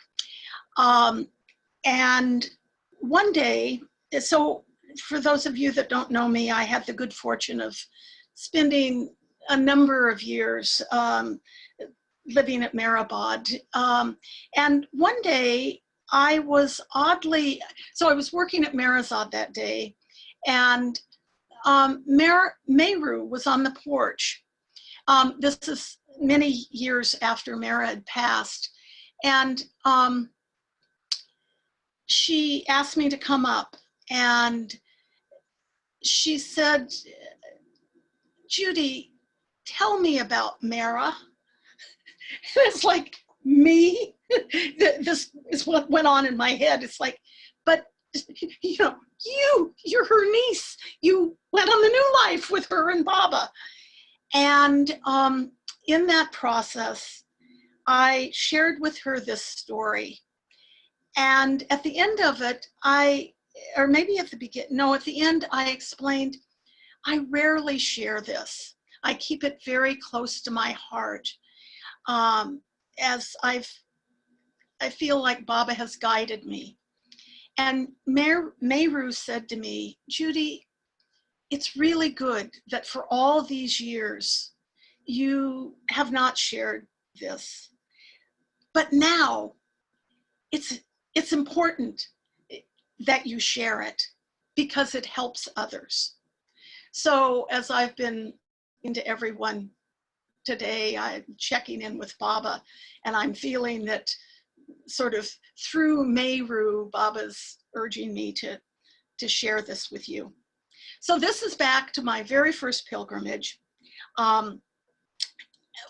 S12: And one day, so for those of you that don't know me, I had the good fortune of spending a number of years living at Meherabad. And one day I was so I was working at Meherabad that day, and Mehru was on the porch. This is many years after Mehera had passed. And she asked me to come up, and she said, Judy, tell me about Mehera. It's like, me? This is what went on in my head. It's like, but you know, you're her niece. You went on the new life with her and Baba. And in that process, I shared with her this story. And at the end of it, or maybe at the beginning, no, at the end, I explained, I rarely share this. I keep it very close to my heart, as I feel like Baba has guided me. And Mehru said to me, Judy, it's really good that for all these years, you have not shared this. But now, it's important that you share it because it helps others. So as I've been into everyone today, I'm checking in with Baba, and I'm feeling that sort of through Mehru, Baba's urging me to share this with you. So this is back to my very first pilgrimage,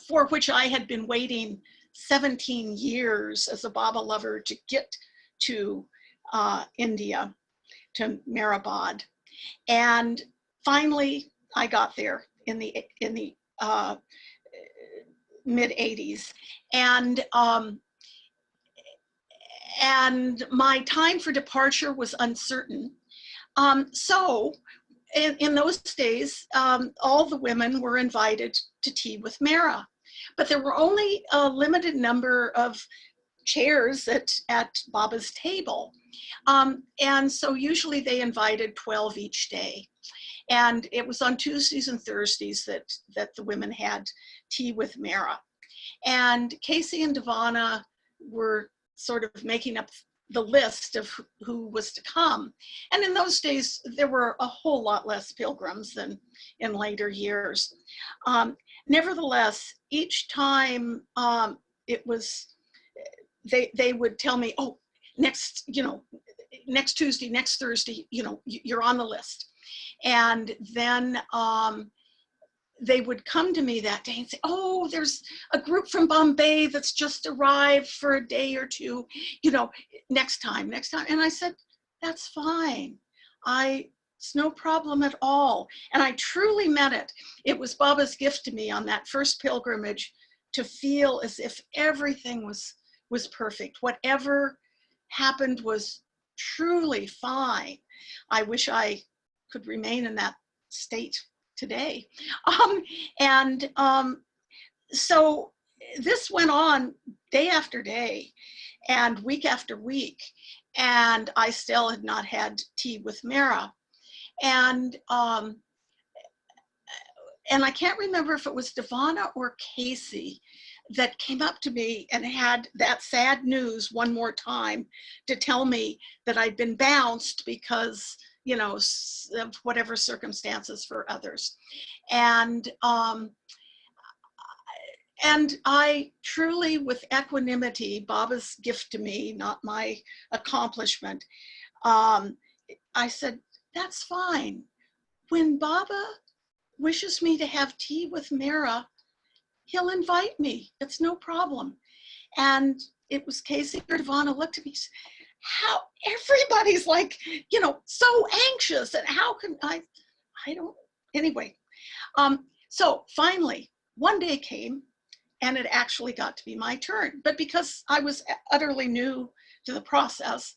S12: for which I had been waiting 17 years as a Baba lover to get to India, to Meherabad. And finally, I got there in the mid 80s. And my time for departure was uncertain. So in those days, all the women were invited to tea with Mehera, but there were only a limited number of chairs at Baba's table. And so usually they invited 12 each day. And it was on Tuesdays and Thursdays that the women had tea with Mehera. And Casey and Devana were sort of making up the list of who was to come. And in those days, there were a whole lot less pilgrims than in later years. Nevertheless, each time it was, they would tell me, oh, next Tuesday, next Thursday, you're on the list. And then they would come to me that day and say, oh, there's a group from Bombay that's just arrived for a day or two, next time. And I said, that's fine. It's no problem at all. And I truly meant it. It was Baba's gift to me on that first pilgrimage to feel as if everything was perfect. Whatever happened was truly fine. I wish I could remain in that state today. So this went on day after day and week after week, and I still had not had tea with Mehera. And I can't remember if it was Devana or Casey that came up to me and had that sad news one more time to tell me that I'd been bounced because of whatever circumstances for others. And I truly, with equanimity, Baba's gift to me, not my accomplishment, I said, that's fine. When Baba wishes me to have tea with Mehera, he'll invite me. It's no problem. And it was Casey or Devonna looked at me, how everybody's like, you know, so anxious, and how can I don't, anyway. So finally, one day came and it actually got to be my turn. But because I was utterly new to the process,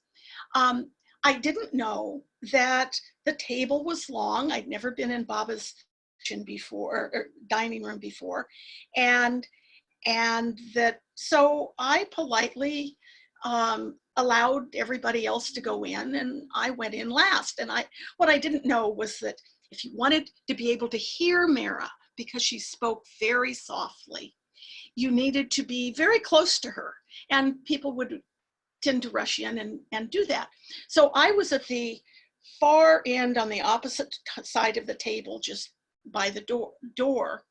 S12: I didn't know that the table was long. I'd never been in Baba's kitchen before, or dining room before. And that, so I politely allowed everybody else to go in, and I went in last. And what I didn't know was that if you wanted to be able to hear Mehera, because she spoke very softly, you needed to be very close to her, and people would tend to rush in and do that. So I was at the far end on the opposite side of the table, just by the door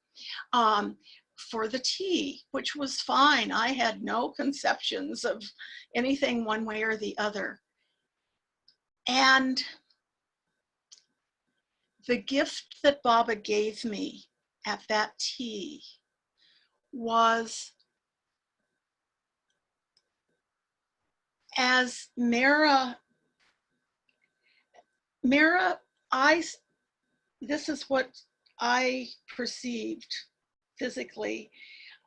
S12: for the tea, which was fine. I had no conceptions of anything one way or the other. And the gift that Baba gave me at that tea was, as Mehera, this is what I perceived physically,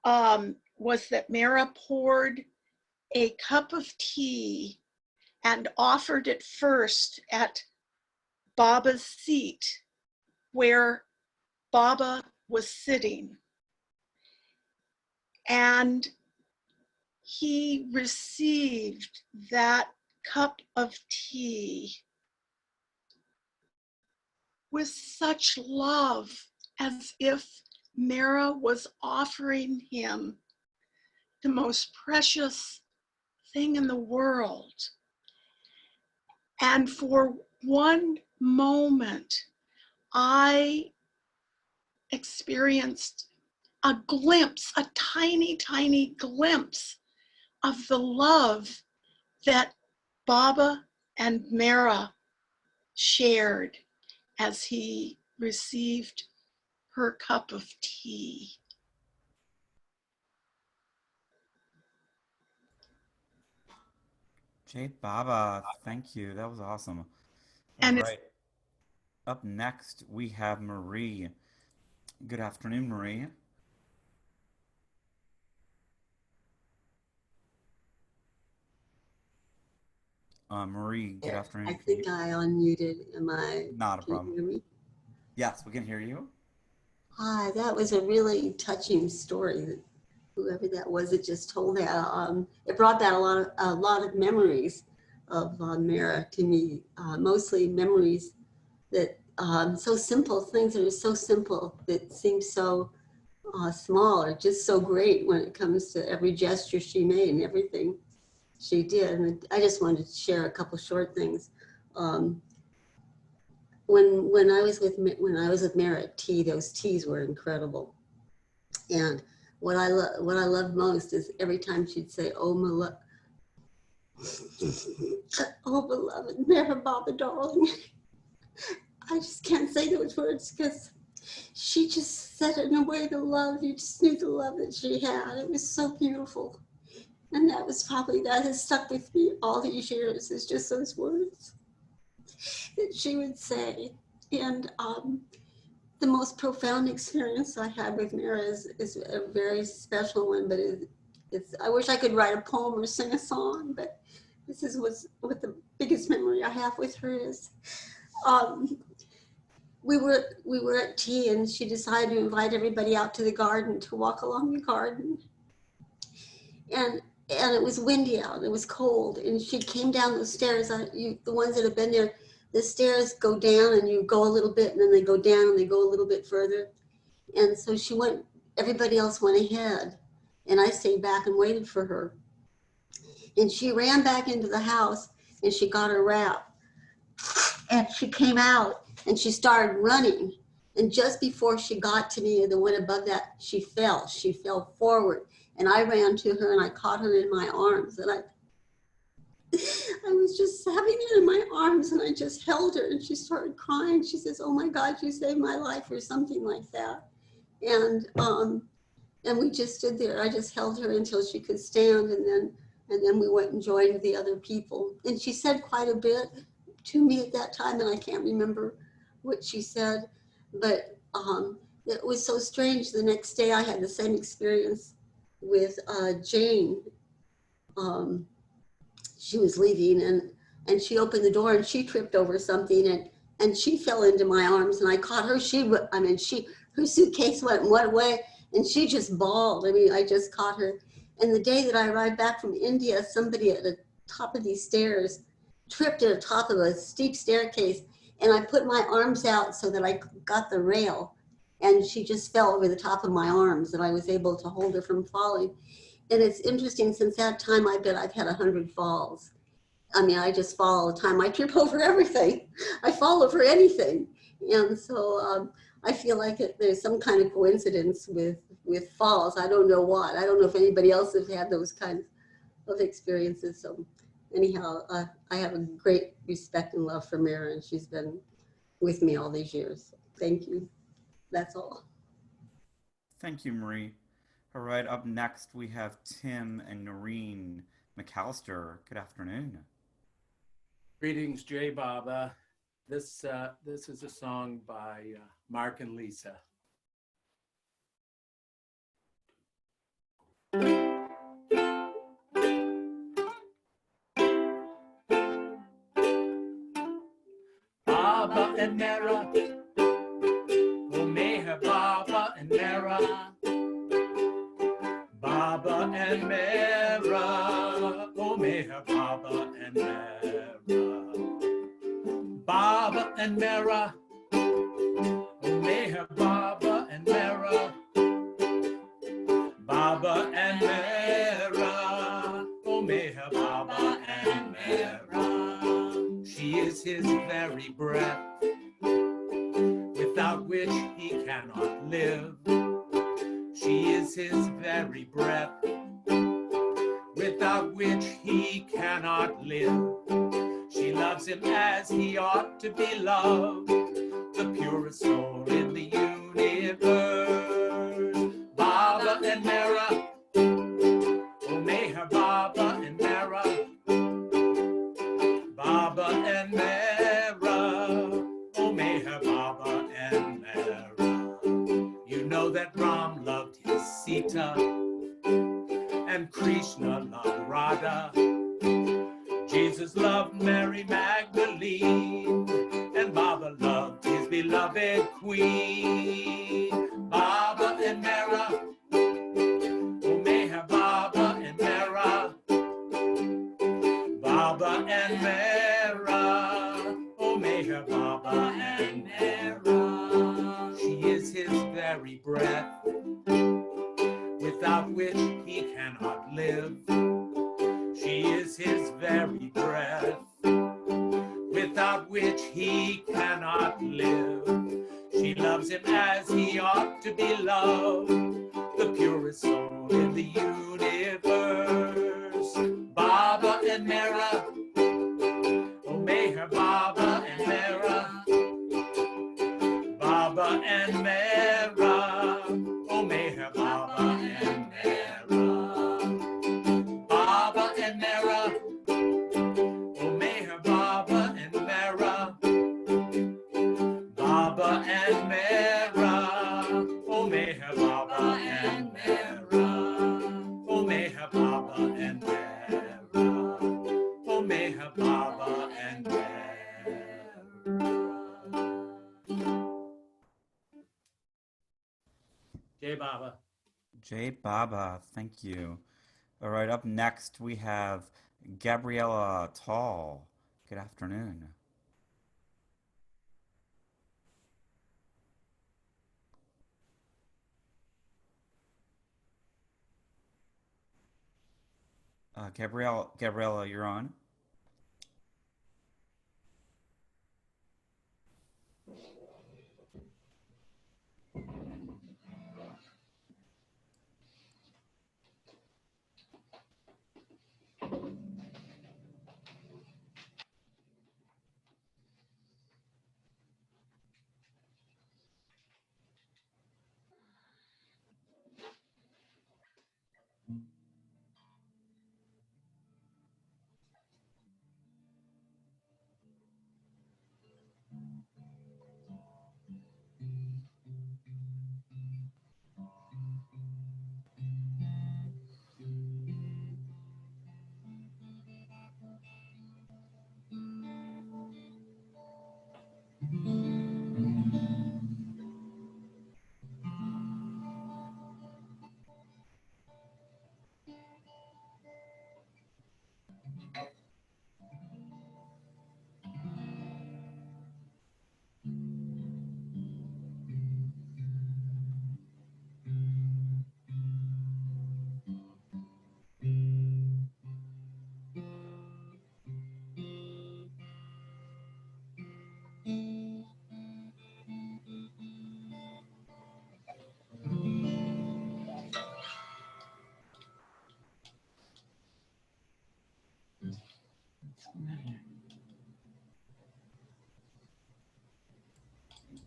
S12: was that Mehera poured a cup of tea and offered it first at Baba's seat, where Baba was sitting. And he received that cup of tea with such love, as if Mehera was offering him the most precious thing in the world. And for one moment, I experienced a glimpse, a tiny, tiny glimpse of the love that Baba and Mehera shared as he received her cup of tea.
S1: Jay Baba, thank you. That was awesome. All
S12: And
S1: right. Up next, we have Marie. Good afternoon, Marie. Marie, good afternoon.
S13: I think I unmuted.
S1: Not a
S13: Can you
S1: problem.
S13: hear me?
S1: Yes, we can hear you.
S13: Hi, that was a really touching story. Whoever that was that just told that, it brought back a lot of memories of Mehera to me. Mostly memories that so simple, things that are so simple that seem so small, or just so great when it comes to every gesture she made and everything she did. And I just wanted to share a couple short things. When I was with Mehera at tea, those teas were incredible. And what I love most is every time she'd say, "Oh my oh beloved Mehera Baba darling." I just can't say those words because she just said it in a way, the love, you just knew the love that she had. It was so beautiful. And that has stuck with me all these years, is just those words that she would say. And the most profound experience I had with Mehera is a very special one, but I wish I could write a poem or sing a song, but this is what the biggest memory I have with her is. We were at tea, and she decided to invite everybody out to the garden to walk along the garden. And it was windy out, it was cold, and she came down those stairs. The ones that have been there, the stairs go down and you go a little bit, and then they go down and they go a little bit further. And so everybody else went ahead, and I stayed back and waited for her. And she ran back into the house, and she got her wrap, and she came out and she started running. And just before she got to me, the one above that, she fell forward. And I ran to her and I caught her in my arms, and I was just having her in my arms and I just held her and she started crying. She says, "Oh my God, you saved my life," or something like that. And we just stood there. I just held her until she could stand, and then we went and joined the other people. And she said quite a bit to me at that time, and I can't remember what she said, but it was so strange. The next day I had the same experience with Jane. She was leaving and she opened the door and she tripped over something and she fell into my arms and I caught her. Her suitcase went one way and she just bawled. I mean, I just caught her. And the day that I arrived back from India, somebody at the top of these stairs tripped at the top of a steep staircase and I put my arms out so that I got the rail and she just fell over the top of my arms and I was able to hold her from falling. And it's interesting, since that time, I bet I've had 100 falls. I mean, I just fall all the time. I trip over everything. I fall over anything. And so I feel like there's some kind of coincidence with falls. I don't know what. I don't know if anybody else has had those kinds of experiences. So anyhow, I have a great respect and love for Mehera, and she's been with me all these years. Thank you. That's all.
S1: Thank you, Marie. All right, up next we have Tim and Noreen McAllister. Good afternoon.
S14: Greetings, Jay Baba. This is a song by Mark and Lisa. Baba and Mehera, oh Mehera, Baba and Mehera. Baba and Mehera, oh Mehera, Baba and Mehera. Baba and Mehera, oh Mehera, Baba and Mehera. Baba and Mehera, oh Mehera, Baba and Mehera. She is his very breath, without which he cannot live. She is his very breath, without which he cannot live. She loves him as he ought to be loved, the purest soul in the universe. Baba and Mehera, oh Mehera, Baba and Mehera. Baba and Mehera, oh Mehera, Baba and Mehera. You know that Ram loved his Sita, and Krishna loved Radha. Jesus loved Mary Magdalene, and Baba loved his beloved queen. Baba and Mehera, oh Mehera, Baba and Mehera. Baba and Mehera, oh Mehera, Baba and Mehera. She is his very breath, without which he cannot live. She is his very breath, without which he cannot live. She loves him as he ought to be loved, the purest soul in the universe. Baba and Mehera, oh Mehera, Baba and Mehera. Baba and Mehera, oh Mehera, Baba and Mehera. Baba and Mehera, oh Mehera, Baba and Mehera. Baba and Mehera, oh Mehera, Baba and Mehera. Oh Mehera, Baba and Mehera. Oh Mehera, Baba and Mehera. Jay Baba.
S1: Jay Baba, thank you. All right, up next we have Gabriella Tall. Good afternoon. Gabriella, you're on.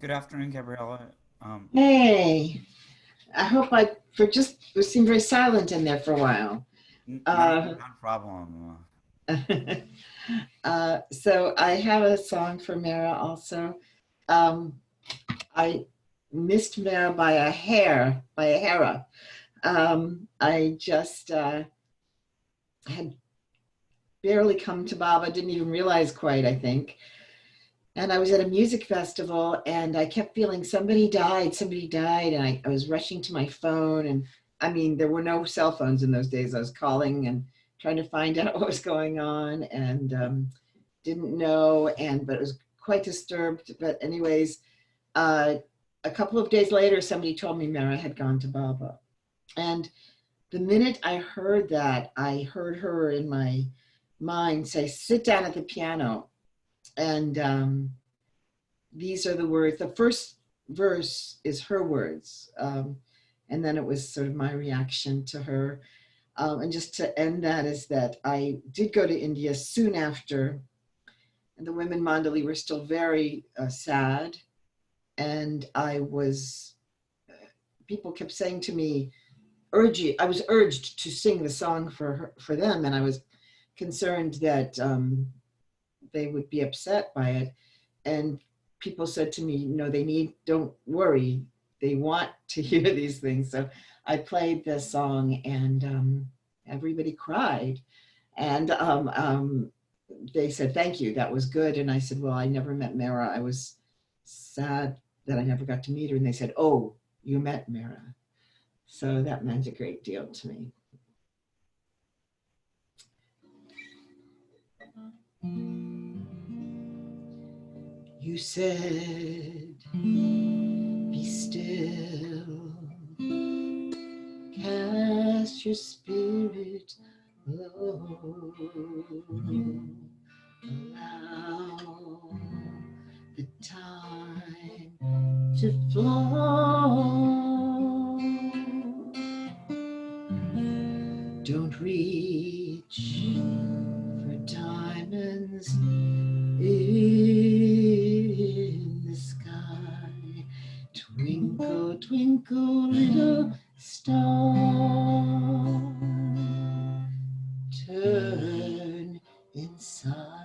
S1: Good afternoon, Gabriella.
S15: Hey, I hope you seemed very silent in there for a while.
S1: Not a problem.
S15: So I have a song for Mara also. I missed Mara by a hair. I just had barely come to Baba, didn't even realize quite, I think. And I was at a music festival and I kept feeling somebody died. And I was rushing to my phone. And I mean, there were no cell phones in those days. I was calling and trying to find out what was going on and didn't know. But it was quite disturbed. But anyways, a couple of days later, somebody told me Mara had gone to Baba. And the minute I heard that, I heard her in my mind say, sit down at the piano. And these are the words. The first verse is her words. And then it was sort of my reaction to her. And just to end that is that I did go to India soon after. And the women Mandali were still very sad. And people kept saying to me, I was urged to sing the song for them. And I was concerned that they would be upset by it. And people said to me, no, don't worry. They want to hear these things. So I played the song and everybody cried. And they said, thank you, that was good. And I said, well, I never met Mara. I was sad that I never got to meet her. And they said, oh, you met Mara. So that meant a great deal to me. You said, be still, cast your spirit low, allow the time to flow. Don't reach for diamonds in the sky. Twinkle, twinkle, little star. Turn inside.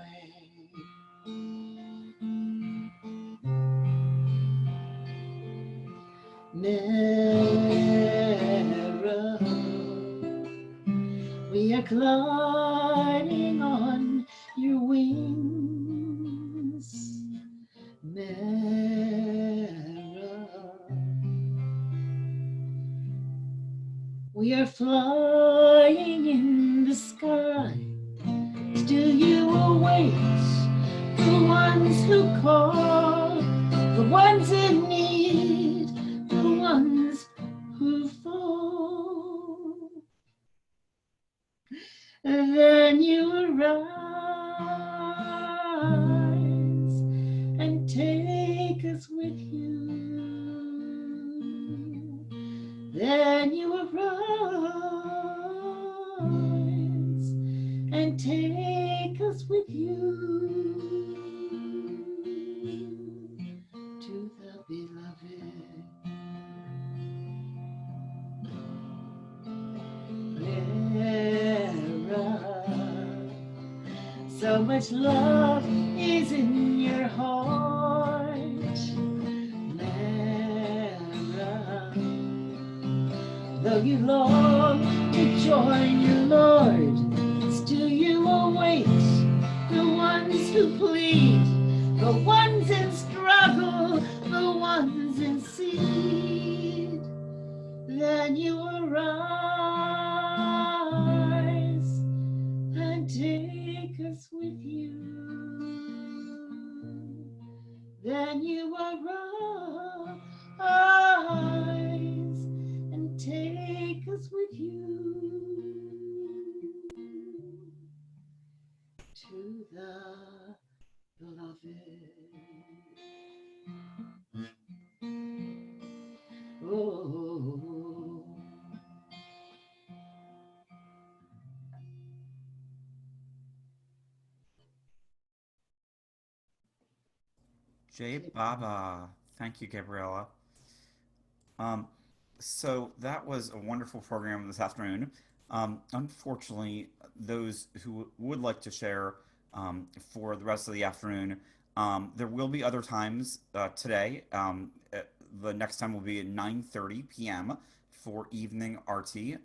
S15: Mehera, we are gliding on your wings. Mehera, we are flying in the sky. Still you await the ones who call, the ones in need, the ones who fall. And then you arise and take us with you. Then you arise and take us with you to the beloved. So much love is in your heart, Mehera. Though you long to join your Lord, still you await the ones who plead, the ones in struggle, the ones in seed. Then you arise and take us with you. Then you arise and take us with you to the beloved. Oh.
S1: Jay Baba. Thank you, Gabriella. Um, so that was a wonderful program this afternoon. Unfortunately, those who would like to share for the rest of the afternoon, there will be other times today. The next time will be at 9:30 p.m. for evening RT.